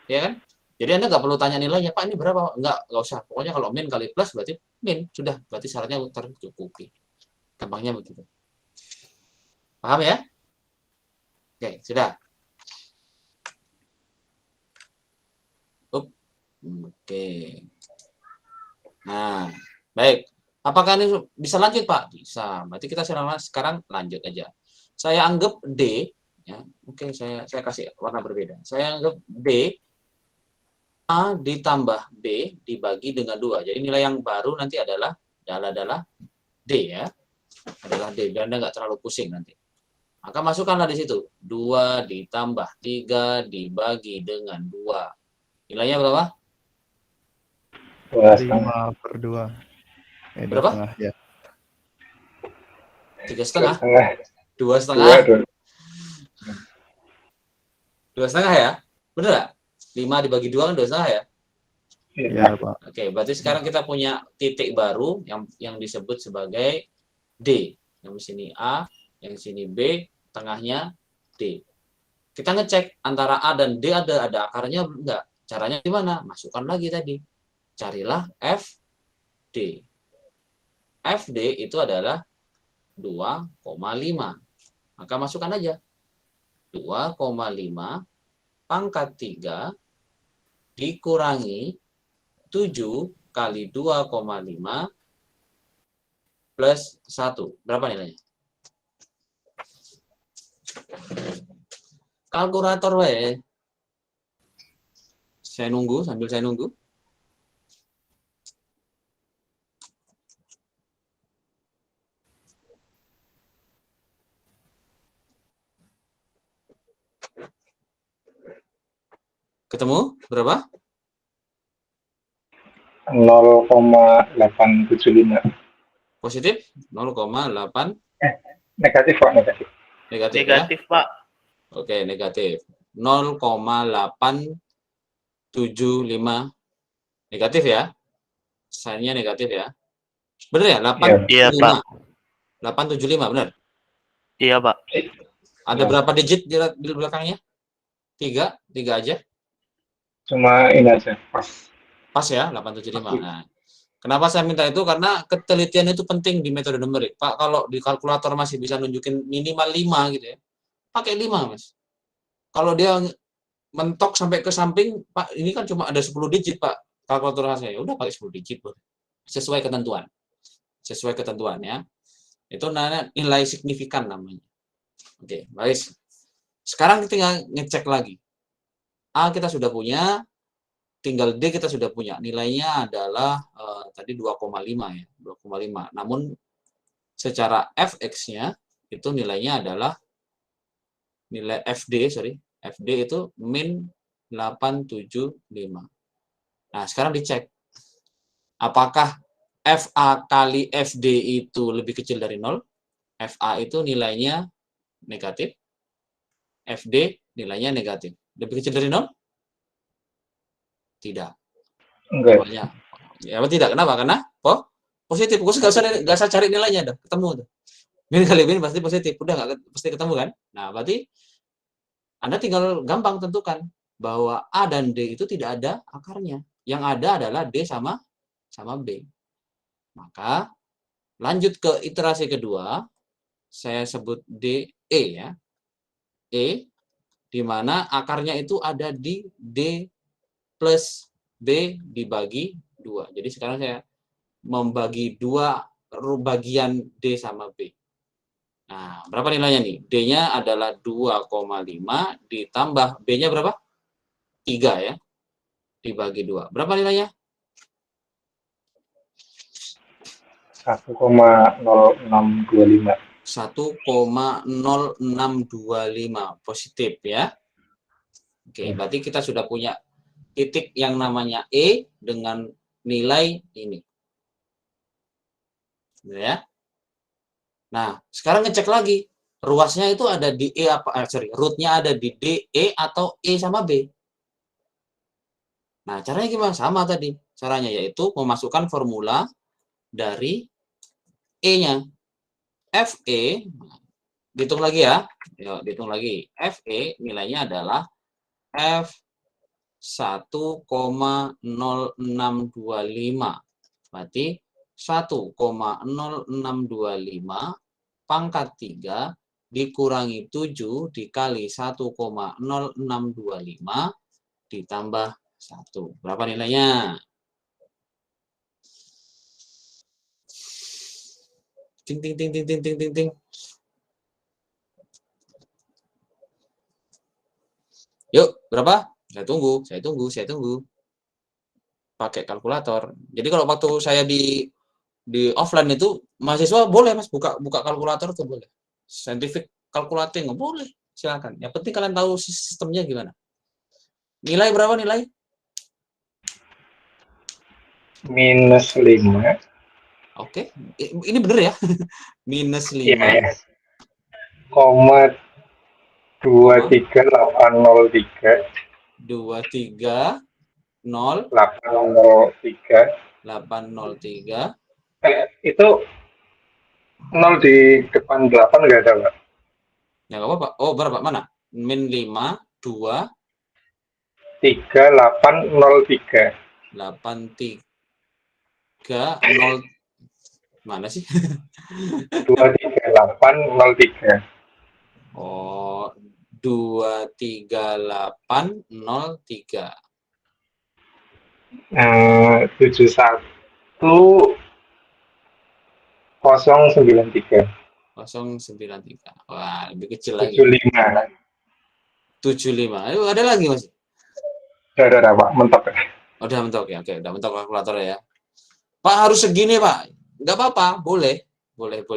Ya kan? Jadi Anda nggak perlu tanya nilainya, Pak, ini berapa? Nggak usah. Pokoknya kalau min kali plus, berarti min. Sudah, berarti syaratnya tercukupi. Gampangnya begitu. Paham ya? Oke, sudah. Oke. Nah, baik. Apakah ini bisa lanjut, Pak? Bisa. Berarti kita sekarang lanjut aja. Saya anggap D, ya. Oke, saya kasih warna berbeda. Saya anggap D A ditambah B dibagi dengan 2. Jadi nilai yang baru nanti adalah D ya. Adalah D. Dan Anda nggak terlalu pusing nanti. Maka masukkanlah di situ. 2 ditambah 3 dibagi dengan 2. Nilainya berapa? 5/2. Berapa? 2,5 ya. 3,5. 2,5. 2,5 ya? Bener nggak? 5 dibagi 2 kan 2,5 ya? Iya, Pak. Oke, berarti sekarang kita punya titik baru yang disebut sebagai D. Yang di sini A, yang di sini B, tengahnya D. Kita ngecek antara A dan D ada akarnya enggak? Caranya gimana? Masukkan lagi tadi. Carilah FD. FD itu adalah 2,5. Maka masukkan aja. 2,5 pangkat 3 dikurangi 7 kali 2,5 plus 1. Berapa nilainya? Kalkulator we. Sambil saya nunggu. Ketemu? Berapa? 0,875. Positif? 0,8. Negatif, Pak. Negatif. Negatif ya? Negatif, Pak. Oke, negatif. 0,875 negatif ya. Sign-nya negatif ya. Benar ya? Iya, Pak. 875 benar? Iya, Pak. Ada berapa digit di belakangnya? 3 aja. Cuma ini aja, pas. Pas ya, 875. Nah, kenapa saya minta itu? Karena ketelitian itu penting di metode numerik. Pak, kalau di kalkulator masih bisa nunjukin minimal 5 gitu ya, pakai 5, Mas. Kalau dia mentok sampai ke samping, Pak, ini kan cuma ada 10 digit, Pak, kalkulator saya. Udah pakai 10 digit, Bro. Sesuai ketentuan. Sesuai ketentuannya. Itu namanya nilai signifikan namanya. Oke, baik. Sekarang kita tinggal ngecek lagi. A kita sudah punya, tinggal D kita sudah punya. Nilainya adalah tadi 2,5 ya, 2,5. Namun secara fx-nya itu nilainya adalah nilai FD itu min 875. Nah, sekarang dicek. Apakah FA kali FD itu lebih kecil dari 0? FA itu nilainya negatif. FD nilainya negatif. Lebih kecil dari 0? Tidak. Enggak. Ya, apa tidak? Kenapa? Karena positif. Nggak usah cari nilainya, dah ketemu tuh. Min kali min pasti positif. Udah nggak pasti ketemu kan? Nah, berarti Anda tinggal gampang tentukan bahwa A dan D itu tidak ada akarnya. Yang ada adalah D sama B. Maka lanjut ke iterasi kedua, saya sebut E ya. E, di mana akarnya itu ada di D plus B dibagi 2. Jadi sekarang saya membagi 2 bagian D sama B. Nah, berapa nilainya nih? D-nya adalah 2,5 ditambah B-nya berapa? 3 ya. Dibagi 2. Berapa nilainya? 1,0625. 1,0625 positif ya. Oke, berarti kita sudah punya titik yang namanya E dengan nilai ini. Ya. Nah, sekarang ngecek lagi. Ruasnya itu ada di E rootnya ada di D, E atau E sama B. Nah, caranya gimana? Sama tadi. Caranya yaitu memasukkan formula dari E-nya. FE, dihitung lagi ya. Yuk, dihitung lagi. FE nilainya adalah F 1,0625. Berarti 1,0625 pangkat 3 dikurangi 7 dikali 1,0625 ditambah 1. Berapa nilainya? Ting ting ting ting ting ting ting ting. Yuk, berapa? Saya tunggu. Pakai kalkulator. Jadi kalau waktu saya di offline itu mahasiswa boleh Mas buka kalkulator tuh boleh. Scientific calculating boleh. Silakan. Yang penting kalian tahu sistemnya gimana. Nilai berapa nilai? Minus 5. Oke. Ini bener ya? Minus 5. Iya. 23803. 230 803. Itu 0 di depan 8 nggak ada, Pak? Ya nggak apa-apa. Oh, berapa? Mana? Min 5, 2, 3803. 830. Mana sih? 23803. Oh, 23803. 71093. 093. Wah, lebih kecil lagi. 75. 75. Ayo, ada lagi Mas? Udah, Pak. Mentok. Udah mentok ya. Oke, udah mentok kalkulator ya. Pak harus segini, Pak. Nggak apa-apa, boleh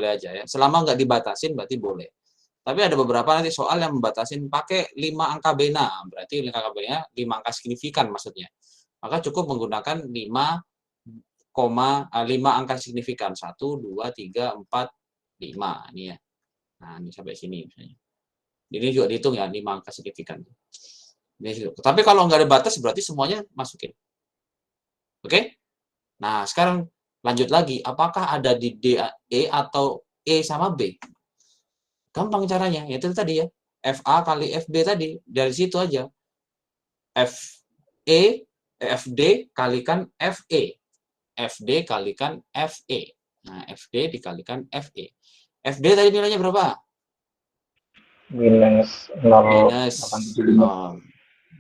aja ya. Selama nggak dibatasin berarti boleh. Tapi ada beberapa nanti soal yang membatasin pakai 5 angka bena. Berarti 5 angka bena 5 angka signifikan maksudnya. Maka cukup menggunakan 5 angka signifikan. 1, 2, 3, 4, 5. Ini ya. Nah, ini sampai sini misalnya. Ini juga dihitung ya, 5 angka signifikan. Tapi kalau nggak ada batas berarti semuanya masukin. Oke? Nah, sekarang lanjut lagi. Apakah ada di D, E atau E sama B? Gampang caranya. Itu tadi ya. FA kali FB tadi. Dari situ aja. FD kalikan FE. FD kalikan FE. Nah, FD dikalikan FE. FD tadi nilainya berapa? Minus Minus 0,875.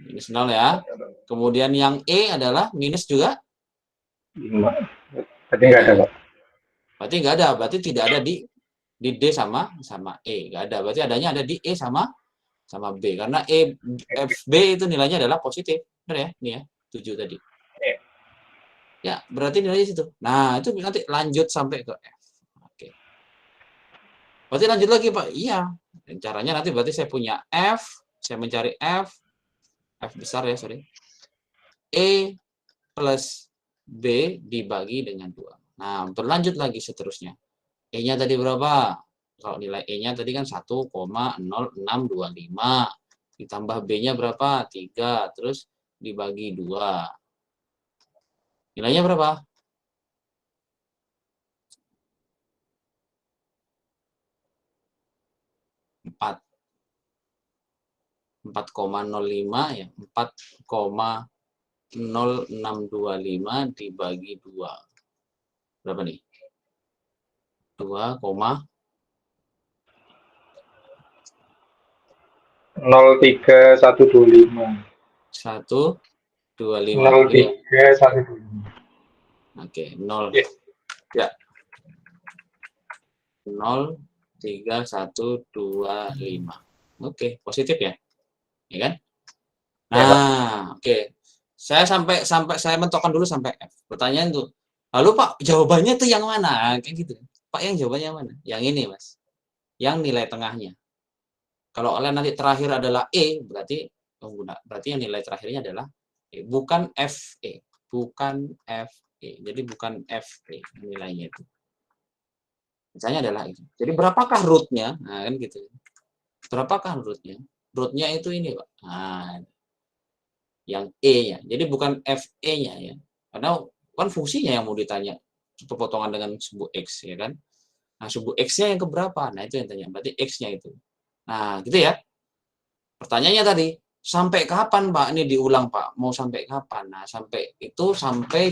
minus 0 ya. Kemudian yang E adalah minus juga? 5. Berarti nggak ada, Pak. Berarti nggak ada. Berarti tidak ada di D sama E. Nggak ada. Berarti adanya ada di E sama B. Karena FB itu nilainya adalah positif. Benar ya? Ini ya, 7 tadi. Ya, berarti nilainya situ. Nah, itu nanti lanjut sampai ke F. Oke. Berarti lanjut lagi, Pak. Iya. Dan caranya nanti berarti saya punya F. Saya mencari F besar ya, sorry. E plus B dibagi dengan 2. Nah, berlanjut lagi seterusnya. E-nya tadi berapa? Kalau nilai E-nya tadi kan 1,0625. Ditambah B-nya berapa? 3. Terus dibagi 2. Nilainya berapa? 4. 4,05 ya. 4,0625 dibagi 2. Berapa nih? 2, 03125. 125. 03125. Oke, 0. Ya. Ya. 03125. Oke, positif ya. Ya kan? Nah, oke. Saya sampai saya mentokkan dulu sampai F. Pertanyaan tuh, lalu Pak, jawabannya tuh yang mana? Kayak gitu. Pak, yang jawabannya mana? Yang ini, Mas. Yang nilai tengahnya. Kalau kalian nanti terakhir adalah E, berarti yang nilai terakhirnya adalah E, bukan FE, bukan FE. Jadi bukan FE nilainya itu. Misalnya adalah itu. Jadi berapakah root-nya? Nah, kan gitu. Berapakah root-nya? Root-nya itu ini, Pak. Nah, yang E-nya. Jadi bukan FE-nya ya. Karena kan fungsinya yang mau ditanya. Perpotongan dengan subuh X, ya kan? Nah, subuh X-nya yang keberapa? Nah, itu yang tanya. Berarti X-nya itu. Nah, gitu ya. Pertanyaannya tadi, sampai kapan, Pak? Ini diulang, Pak. Mau sampai kapan? Nah, sampai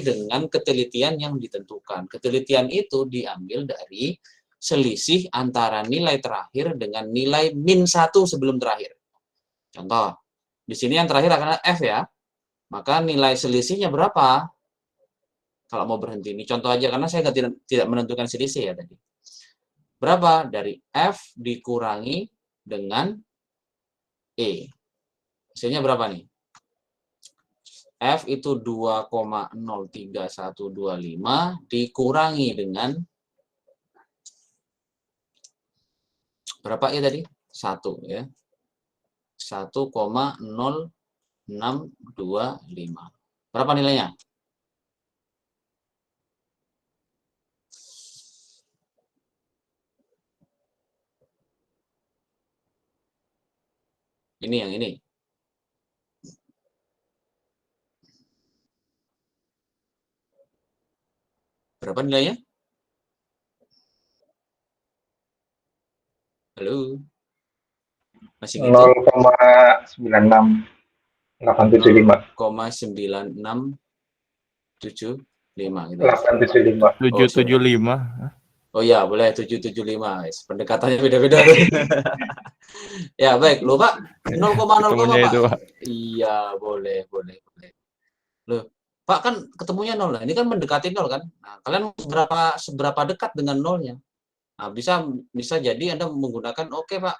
dengan ketelitian yang ditentukan. Ketelitian itu diambil dari selisih antara nilai terakhir dengan nilai min 1 sebelum terakhir. Contoh, di sini yang terakhir akan F ya. Maka nilai selisihnya berapa? Kalau mau berhenti. Ini contoh aja, karena saya tidak menentukan selisih ya tadi. Berapa? Dari F dikurangi dengan E. Hasilnya berapa nih? F itu 2,03125 dikurangi dengan berapa ya tadi? 1 ya. 1,0625. Berapa nilainya? Ini yang ini. Berapa nilainya? Halo? Masih gitu? 0,96875. 0,9675 gitu. 875. 775. Oh ya, boleh 775. Pendekatannya beda-beda. Ya, baik. Loh, Pak. 0,0 Ketemunya Pak. itu, Pak. Iya, boleh. Loh, Pak kan ketemunya 0. Ini kan mendekati 0 kan? Nah, kalian seberapa dekat dengan 0-nya? Nah, bisa jadi Anda menggunakan, oke, Pak.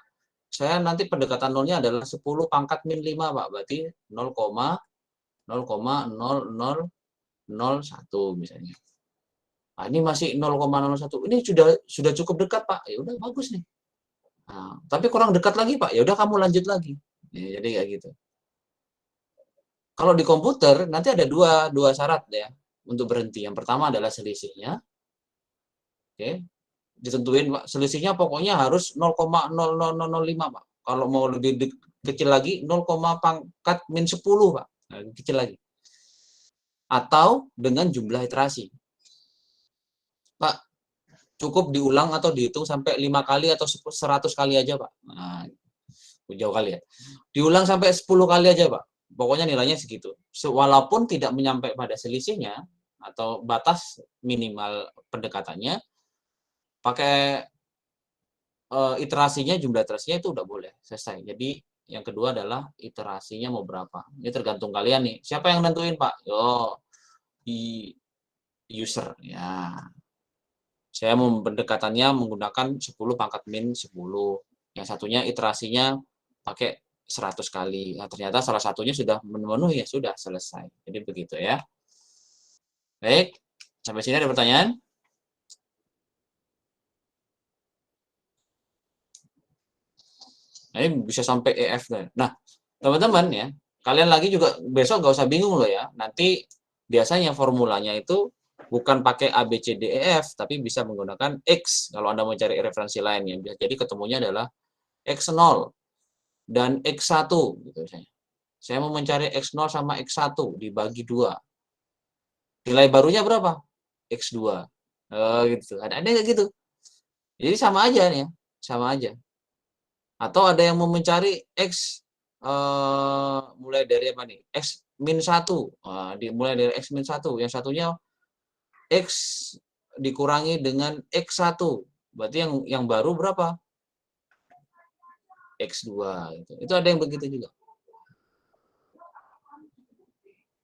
Saya nanti pendekatan 0-nya adalah 10 pangkat min 5, Pak. Berarti 0,0001 misalnya. Nah, ini masih 0,01. Ini sudah cukup dekat, Pak. Ya udah bagus nih. Nah, tapi kurang dekat lagi, Pak. Ya udah kamu lanjut lagi. Ya, jadi kayak gitu. Kalau di komputer nanti ada dua syarat ya untuk berhenti. Yang pertama adalah selisihnya. Oke. Ditentuin, Pak. Selisihnya pokoknya harus 0,0005, Pak. kalau mau lebih kecil lagi 0, pangkat min 10, Pak. Nah, kecil lagi. Atau dengan jumlah iterasi. Pak, cukup diulang atau dihitung sampai 5 kali atau 100 kali aja, Pak. Nah, jauh kali ya. Diulang sampai 10 kali aja, Pak. Pokoknya nilainya segitu. Walaupun tidak menyampai pada selisihnya atau batas minimal pendekatannya, pakai iterasinya, jumlah iterasinya itu udah boleh selesai. Jadi yang kedua adalah iterasinya mau berapa. Ini tergantung kalian nih. Siapa yang nentuin, Pak? Yo, user ya. Saya mau pendekatannya menggunakan 10 pangkat min 10. Yang satunya iterasinya pakai 100 kali. Nah, ternyata salah satunya sudah memenuhi, ya sudah selesai. Jadi begitu ya. Baik, sampai sini ada pertanyaan? Nah, ini bisa sampai EF. Nah, teman-teman ya, kalian lagi juga besok nggak usah bingung loh ya. Nanti biasanya formulanya itu bukan pakai A, B, C, D, E, F, tapi bisa menggunakan X kalau Anda mau cari referensi lainnya. Jadi ketemunya adalah X0 dan X1 gitu misalnya. Saya mau mencari X0 sama X1 dibagi 2. Nilai barunya berapa? X2. Gitu. Ada nggak gitu? Jadi sama aja nih ya, sama aja. Atau ada yang mau mencari X mulai dari apa nih? X min 1. Dimulai dari X min 1. Yang satunya X dikurangi dengan X1. Berarti yang baru berapa? X2. Gitu. Itu ada yang begitu juga.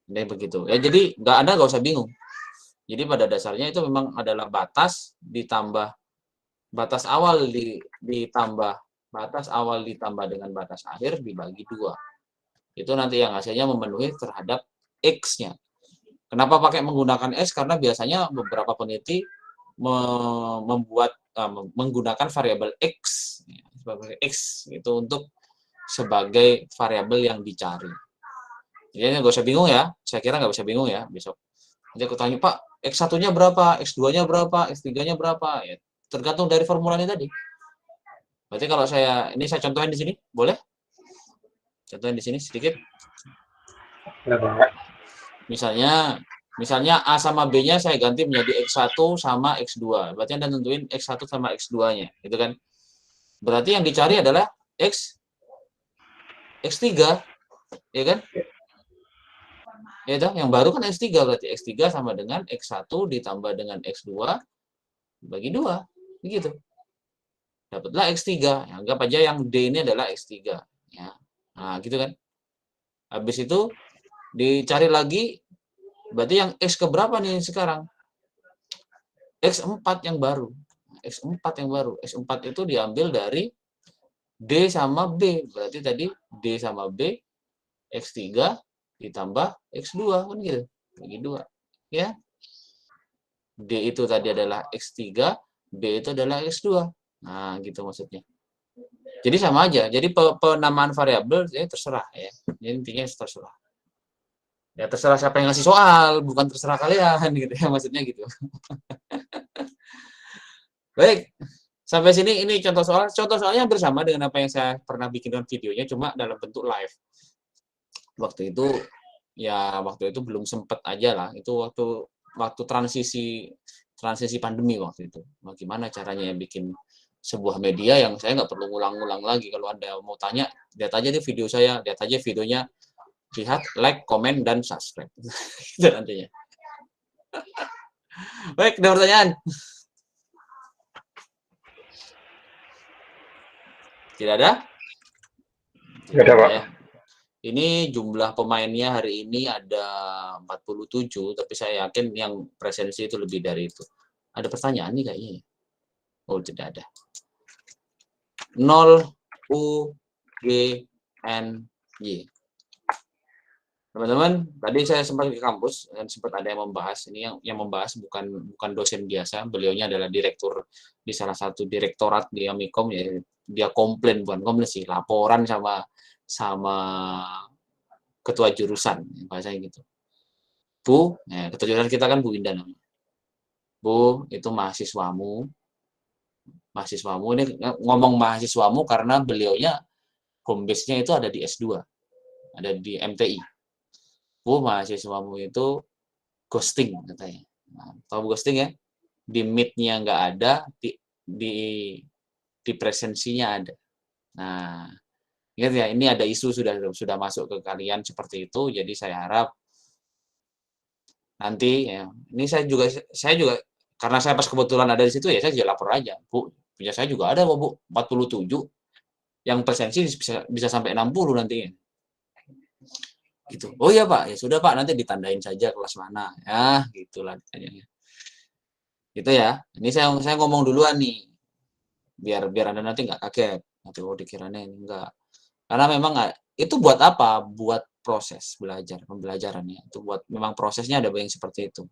Ada yang begitu. Ya, jadi nggak usah bingung. Jadi pada dasarnya itu memang adalah batas ditambah batas awal ditambah batas awal ditambah dengan batas akhir dibagi 2. Itu nanti yang hasilnya memenuhi terhadap X-nya. Kenapa pakai menggunakan X? Karena biasanya beberapa peneliti menggunakan variabel X itu untuk sebagai variabel yang dicari. Jadi nggak usah bingung ya. Saya kira nggak usah bingung ya besok. Nanti aku tanya, Pak, X1-nya berapa? X2-nya berapa? X3-nya berapa? Ya, tergantung dari formulanya tadi. Berarti kalau saya contohin di sini, boleh? Contohin di sini sedikit. Misalnya A sama B-nya saya ganti menjadi X1 sama X2. Berarti Anda tentuin X1 sama X2-nya, gitu kan? Berarti yang dicari adalah X3, ya kan? Ya toh, yang baru kan X3, berarti X3 sama dengan X1 ditambah dengan X2 bagi 2, begitu. Dapatlah X3. Ya, anggap aja yang D ini adalah X3. Ya. Nah, gitu kan. Habis itu dicari lagi, berarti yang X keberapa nih sekarang? X4 yang baru. X4 yang baru. X4 itu diambil dari D sama B. Berarti tadi D sama B, X3 ditambah X2. Kan gitu. Bagi 2. Ya. D itu tadi adalah X3, B itu adalah X2. Nah, gitu maksudnya. Jadi sama aja. Jadi penamaan variabel ya terserah ya. Jadi intinya terserah. Ya terserah siapa yang ngasih soal, bukan terserah kalian gitu ya, maksudnya gitu. Baik. Sampai sini ini contoh soal. Contoh soalnya hampir sama dengan apa yang saya pernah bikin videonya, cuma dalam bentuk live. Waktu itu belum sempat aja lah. Itu waktu transisi pandemi waktu itu. Bagaimana caranya bikin sebuah media yang saya nggak perlu ngulang-ngulang lagi. Kalau Anda mau tanya, lihat aja di video saya, lihat aja videonya, lihat, like, komen, dan subscribe. Itu nantinya. Baik, ada pertanyaan? Tidak ada? Tidak ada, Pak. Ya. Ini jumlah pemainnya hari ini ada 47, tapi saya yakin yang presensi itu lebih dari itu. Ada pertanyaan nih kayaknya. Oh, tidak ada. 0 U G N Y. Teman-teman, tadi saya sempat ke kampus dan sempat ada yang membahas. Ini yang membahas bukan dosen biasa, beliaunya adalah direktur di salah satu direktorat di Amikom, ya. Dia komplain, bukan komplain sih, laporan sama ketua jurusan, bahasanya gitu. Bu, ya, ketua jurusan kita kan Bu Indah namanya. Bu, itu mahasiswamu ini ngomong mahasiswamu karena beliaunya home base-nya itu ada di S2, ada di MTI. Bu, mahasiswamu itu ghosting katanya. Nah, tahu ghosting ya? Di meet-nya nggak ada, di presensinya ada. Nah, ingat ya, ini ada isu sudah masuk ke kalian seperti itu. Jadi saya harap nanti ya, ini saya juga karena saya pas kebetulan ada di situ ya saya juga lapor aja. Bu, punya saya juga ada Bu, 47 yang presensi bisa sampai 60 nantinya. Gitu. Oh iya Pak, ya sudah Pak, nanti ditandain saja kelas mana. Ya, gitulah ditanya. Gitu ya. Ini saya ngomong duluan nih. Biar Anda nanti nggak kaget. Nanti dikiranya ini enggak. Karena memang itu buat apa? Buat proses pembelajarannya. Itu buat memang prosesnya ada yang seperti itu.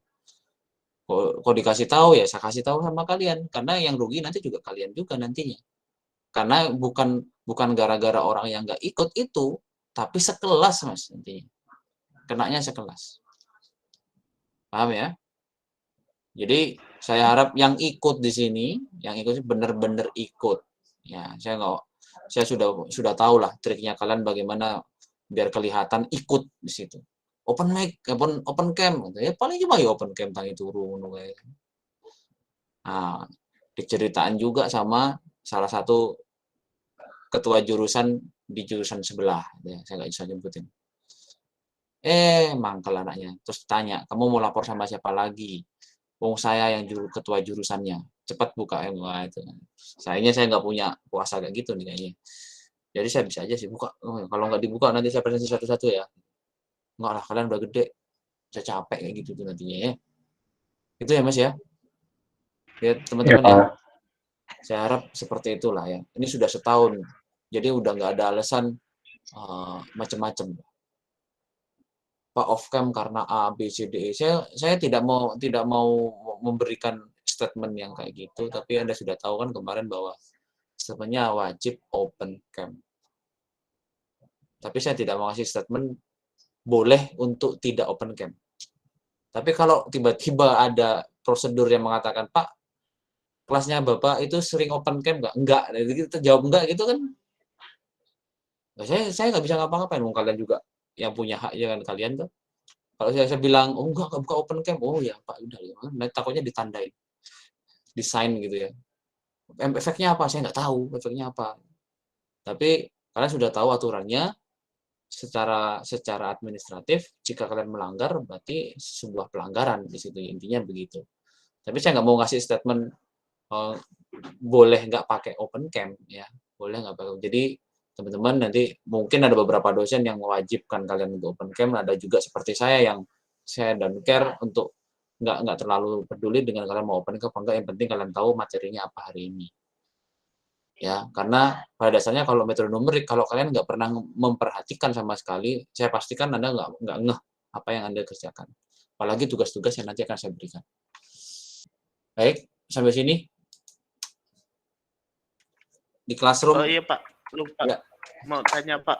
Kok dikasih tahu ya saya kasih tahu sama kalian, karena yang rugi nanti juga kalian juga nantinya. Karena bukan gara-gara orang yang nggak ikut itu, tapi sekelas Mas nantinya. Kenanya sekelas. Paham ya? Jadi saya harap yang ikut di sini, yang ikut benar-benar ikut. Ya, saya sudah tahu lah triknya kalian bagaimana biar kelihatan ikut di situ. Open mic, open cam, ya paling cuma ya open cam tangi turun kayak. Nah, diceritain juga sama salah satu ketua jurusan di jurusan sebelah, ya, saya nggak bisa nyebutin. Mangkel anaknya, terus tanya, kamu mau lapor sama siapa lagi? Wong saya yang ketua jurusannya, cepat buka wah itu. Sayangnya saya nggak punya kuasa kayak gitu nih kayaknya. Jadi saya bisa aja sih buka. Kalau nggak dibuka nanti saya presentasi satu-satu ya. Enggak lah, kalian udah gede. Saya capek kayak gitu tuh nantinya ya. Itu ya Mas ya. Ya teman-teman ya. Saya harap seperti itulah ya. Ini sudah setahun. Jadi udah nggak ada alasan macam-macam. Pak off cam karena A, B, C, D, E. Saya tidak mau memberikan statement yang kayak gitu, tapi Anda sudah tahu kan kemarin bahwa sebenarnya wajib open cam. Tapi saya tidak mau kasih statement boleh untuk tidak open cam. Tapi kalau tiba-tiba ada prosedur yang mengatakan, Pak, kelasnya Bapak itu sering open cam nggak? Enggak. Jadi kita jawab enggak gitu kan. Nah, saya nggak bisa ngapa-ngapain. Kalian juga yang punya hak ya kan kalian tuh. Kalau saya bilang, oh enggak buka open cam. Oh ya Pak, udah. Nah, takutnya ditandain. Desain gitu ya. Efeknya apa? Saya nggak tahu efeknya apa. Tapi kalian sudah tahu aturannya. Secara administratif, jika kalian melanggar berarti sebuah pelanggaran di situ intinya begitu. Tapi saya nggak mau ngasih statement boleh nggak pakai open cam ya, boleh nggak pakai. Jadi teman-teman nanti mungkin ada beberapa dosen yang mewajibkan kalian untuk open cam, ada juga seperti saya yang saya dan care untuk nggak terlalu peduli dengan kalian mau open cam apa enggak, yang penting kalian tahu materinya apa hari ini. Ya, karena pada dasarnya kalau metode numerik, kalau kalian nggak pernah memperhatikan sama sekali, saya pastikan Anda nggak ngeh apa yang Anda kerjakan. Apalagi tugas-tugas yang nanti akan saya berikan. Baik, sampai sini. Di classroom. Oh iya Pak, lupa. Ya. Mau tanya Pak.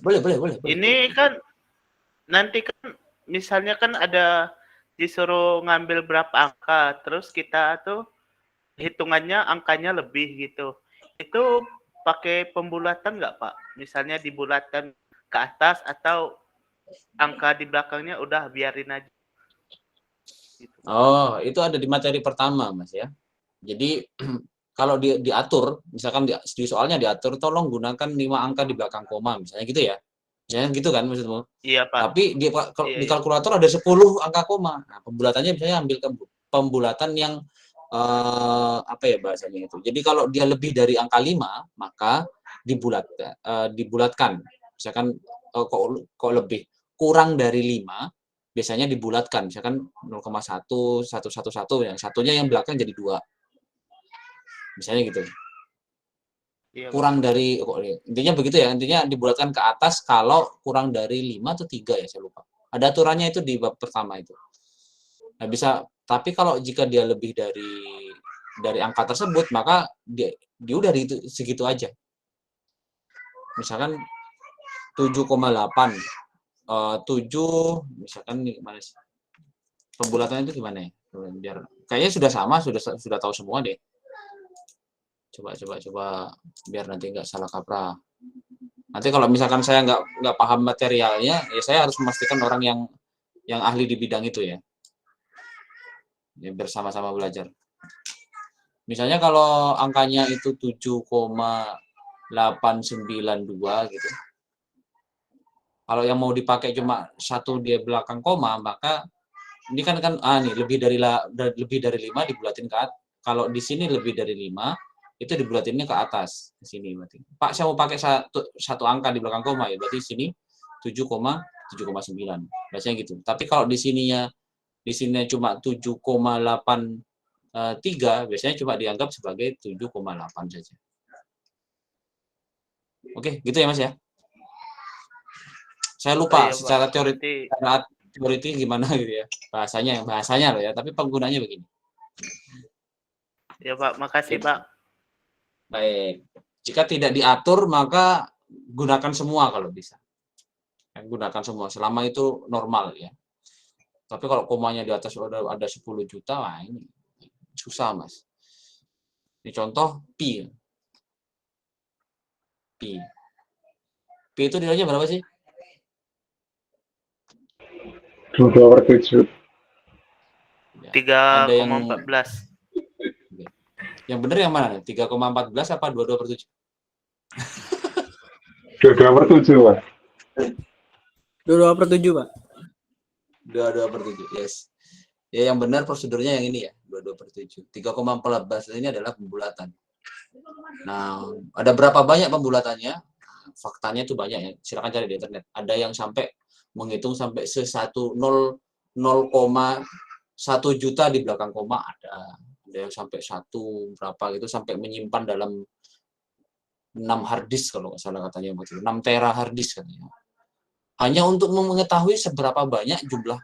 Boleh. Ini kan nanti kan misalnya kan ada disuruh ngambil berapa angka, terus kita tuh hitungannya angkanya lebih gitu. Itu pakai pembulatan nggak Pak? Misalnya dibulatkan ke atas atau angka di belakangnya udah biarin aja. Gitu. Oh, itu ada di materi pertama Mas ya. Jadi kalau diatur, misalkan di soalnya diatur, tolong gunakan 5 angka di belakang koma, misalnya gitu ya. Misalnya gitu kan maksudmu? Iya Pak. Tapi di kalkulator ada 10 angka koma. Nah, pembulatannya misalnya ambil pembulatan yang apa ya bahasanya itu. Jadi kalau dia lebih dari angka 5, maka dibulatkan. Misalkan kok lebih kurang dari 5, biasanya dibulatkan. Misalkan 0,1, 111, yang satunya yang belakang jadi 2. Misalnya gitu. Iya, kurang dari intinya begitu ya, intinya dibulatkan ke atas kalau kurang dari 5 atau 3 ya, saya lupa. Ada aturannya itu di bab pertama itu. Nah, bisa, tapi kalau jika dia lebih dari angka tersebut, maka dia udah di segitu aja. Misalkan 7,8 7 misalkan gimana sih? Pembulatannya itu gimana ya? Biar kayaknya sudah sama, sudah tahu semua deh. Coba biar nanti nggak salah kaprah. Nanti kalau misalkan saya nggak paham materialnya, ya saya harus memastikan orang yang ahli di bidang itu ya. Ya bersama-sama belajar. Misalnya kalau angkanya itu 7,892 gitu. Kalau yang mau dipakai cuma satu di belakang koma, maka ini kan nih lebih dari 5 dibulatin ke atas. Kalau di sini lebih dari 5 itu dibulatinnya ke atas ke sini berarti. Pak, saya mau pakai satu angka di belakang koma ya, berarti sini 7,9. Biasanya gitu. Tapi kalau di sininya cuma 7,83, biasanya cuma dianggap sebagai 7,8 saja. Oke, gitu ya Mas ya. Saya lupa Iya, Pak. secara teori Berarti gimana gitu ya. Bahasanya loh ya, tapi penggunanya begini. ya Pak, makasih Pak. Baik. Jika tidak diatur maka gunakan semua kalau bisa. Gunakan semua selama itu normal ya. Tapi kalau komanya di atas ada 10 juta, wah ini susah Mas. Ini contoh pi. Pi itu nilainya berapa sih? 22/7. Ya, ada yang 3,14. Yang benar yang mana? 3,14 apa 22/7? 22/7, Pak. 22/7, Pak. 22/7, yes. Ya yang benar prosedurnya yang ini ya, 22/7. 3,14 ini adalah pembulatan. Nah, ada berapa banyak pembulatannya? Faktanya itu banyak ya. Silakan cari di internet. Ada yang sampai menghitung sampai 0,1 juta di belakang koma ada yang sampai 1 berapa gitu, sampai menyimpan dalam 6 hard disk kalau nggak salah katanya, 6 tera hard disk katanya. Hanya untuk mengetahui seberapa banyak jumlah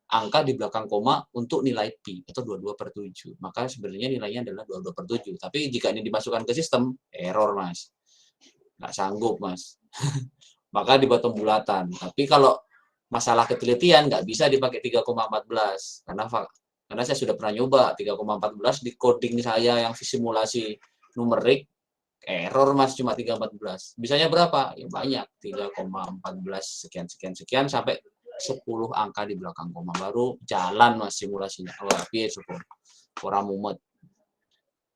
angka di belakang koma untuk nilai pi atau 22/7. Maka sebenarnya nilainya adalah 22/7. Tapi jika ini dimasukkan ke sistem, error Mas. Nggak sanggup Mas. Maka dibuat pembulatan. Tapi kalau masalah ketelitian nggak bisa dipakai 3,14 karena saya sudah pernah nyoba 3,14 di coding saya yang simulasi numerik, error Mas, cuma 3,14. Bisanya berapa? Ya banyak, 3,14 sekian sampai 10 angka di belakang koma baru jalan Mas simulasinya. Wah, piye syukur. Ora mumet.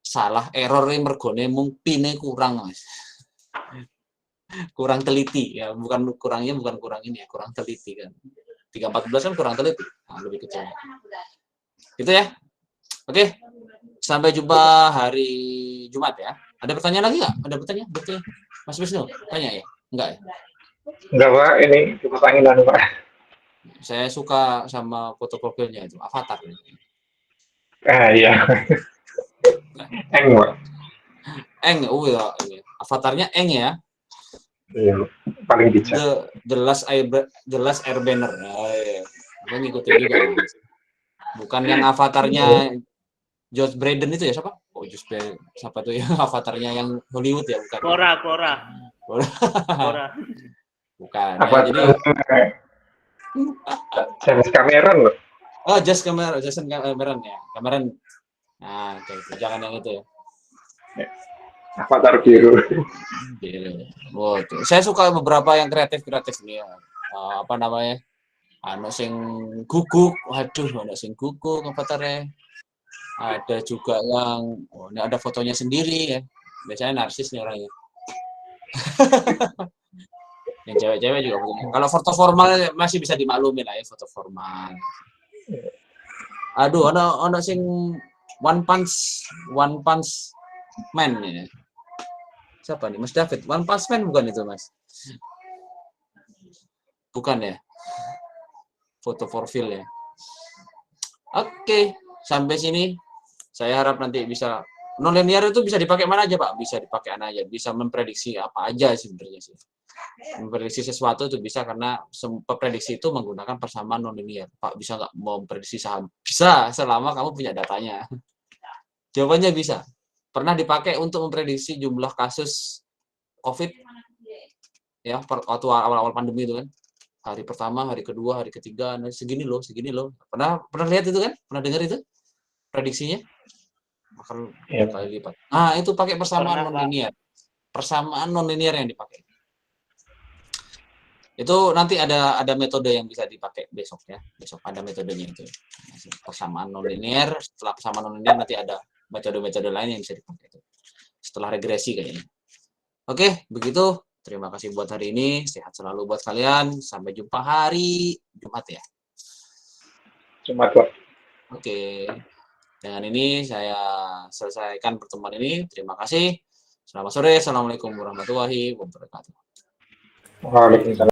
Salah error mergone mung pine kurang Mas. Kurang teliti ya, bukan kurang ini ya, kurang teliti kan. 3,14 kan kurang teliti. Nah, lebih kecil. Gitu ya. Oke. Sampai jumpa hari Jumat ya. Ada pertanyaan lagi nggak? Ada pertanyaan? Betul. Mas Wisnu, tanya ya? Enggak ya? Enggak, Pak. Ini kipas anginan, Pak. Saya suka sama foto profilnya itu, avatar. Iya. Eng, Pak. Eng, ya. Avatarnya Eng ya. Iya, paling bijak. The Last Airbender. Oh, iya. Gue ngikutin juga. Bukan yang avatarnya Josh Brolin itu ya, siapa? Oh, Josh Brolin. Siapa tuh yang avatarnya yang Hollywood ya, bukan? Cora. Bukan. Apa Ya, jadi James Cameron loh. oh, Jason Cameron ya. Cameron. Nah, okay. Jangan yang itu ya. Avatar biru. Oh, saya suka beberapa yang kreatif nih ya. Apa namanya? Ano sing guguk, waduh, ono sing guguk avatarnya. Ada juga yang ini ada fotonya sendiri ya. Biasanya narsis nih orangnya. Yang cewek-cewek juga fotonya. Kalau foto formal masih bisa dimaklumin lah ya, foto formal. Aduh, ono sing One Punch Man ya. Siapa nih? Mas David. One Punch Man bukan itu, Mas? Bukan ya? Foto profil ya. Oke, sampai sini. Saya harap nanti bisa nonlinear itu bisa dipakai mana aja, Pak? Bisa dipakai mana aja, bisa memprediksi apa aja sebenarnya sih. Memprediksi sesuatu itu bisa karena prediksi itu menggunakan persamaan nonlinear. Pak, bisa nggak memprediksi saham? Bisa, selama kamu punya datanya. Jawabannya bisa. Pernah dipakai untuk memprediksi jumlah kasus COVID ya waktu awal-awal pandemi itu kan. Hari pertama, hari kedua, hari ketiga, nah, segini loh. Pernah lihat itu kan? Pernah dengar itu prediksinya? Akan kali lipat. Nah, itu pakai persamaan nonlinear. persamaan nonlinear yang dipakai. Itu nanti ada metode yang bisa dipakai besok ya. Besok ada metodenya itu. Persamaan nonlinear, setelah persamaan nonlinear nanti ada metode-metode lain yang bisa dipakai itu. Setelah regresi kayaknya. Oke, begitu. Terima kasih buat hari ini. Sehat selalu buat kalian. Sampai jumpa hari Jumat ya. Cuma Pak. Oke. Dengan ini saya selesaikan pertemuan ini. Terima kasih. Selamat sore. Assalamualaikum warahmatullahi wabarakatuh. Waalaikumsalam.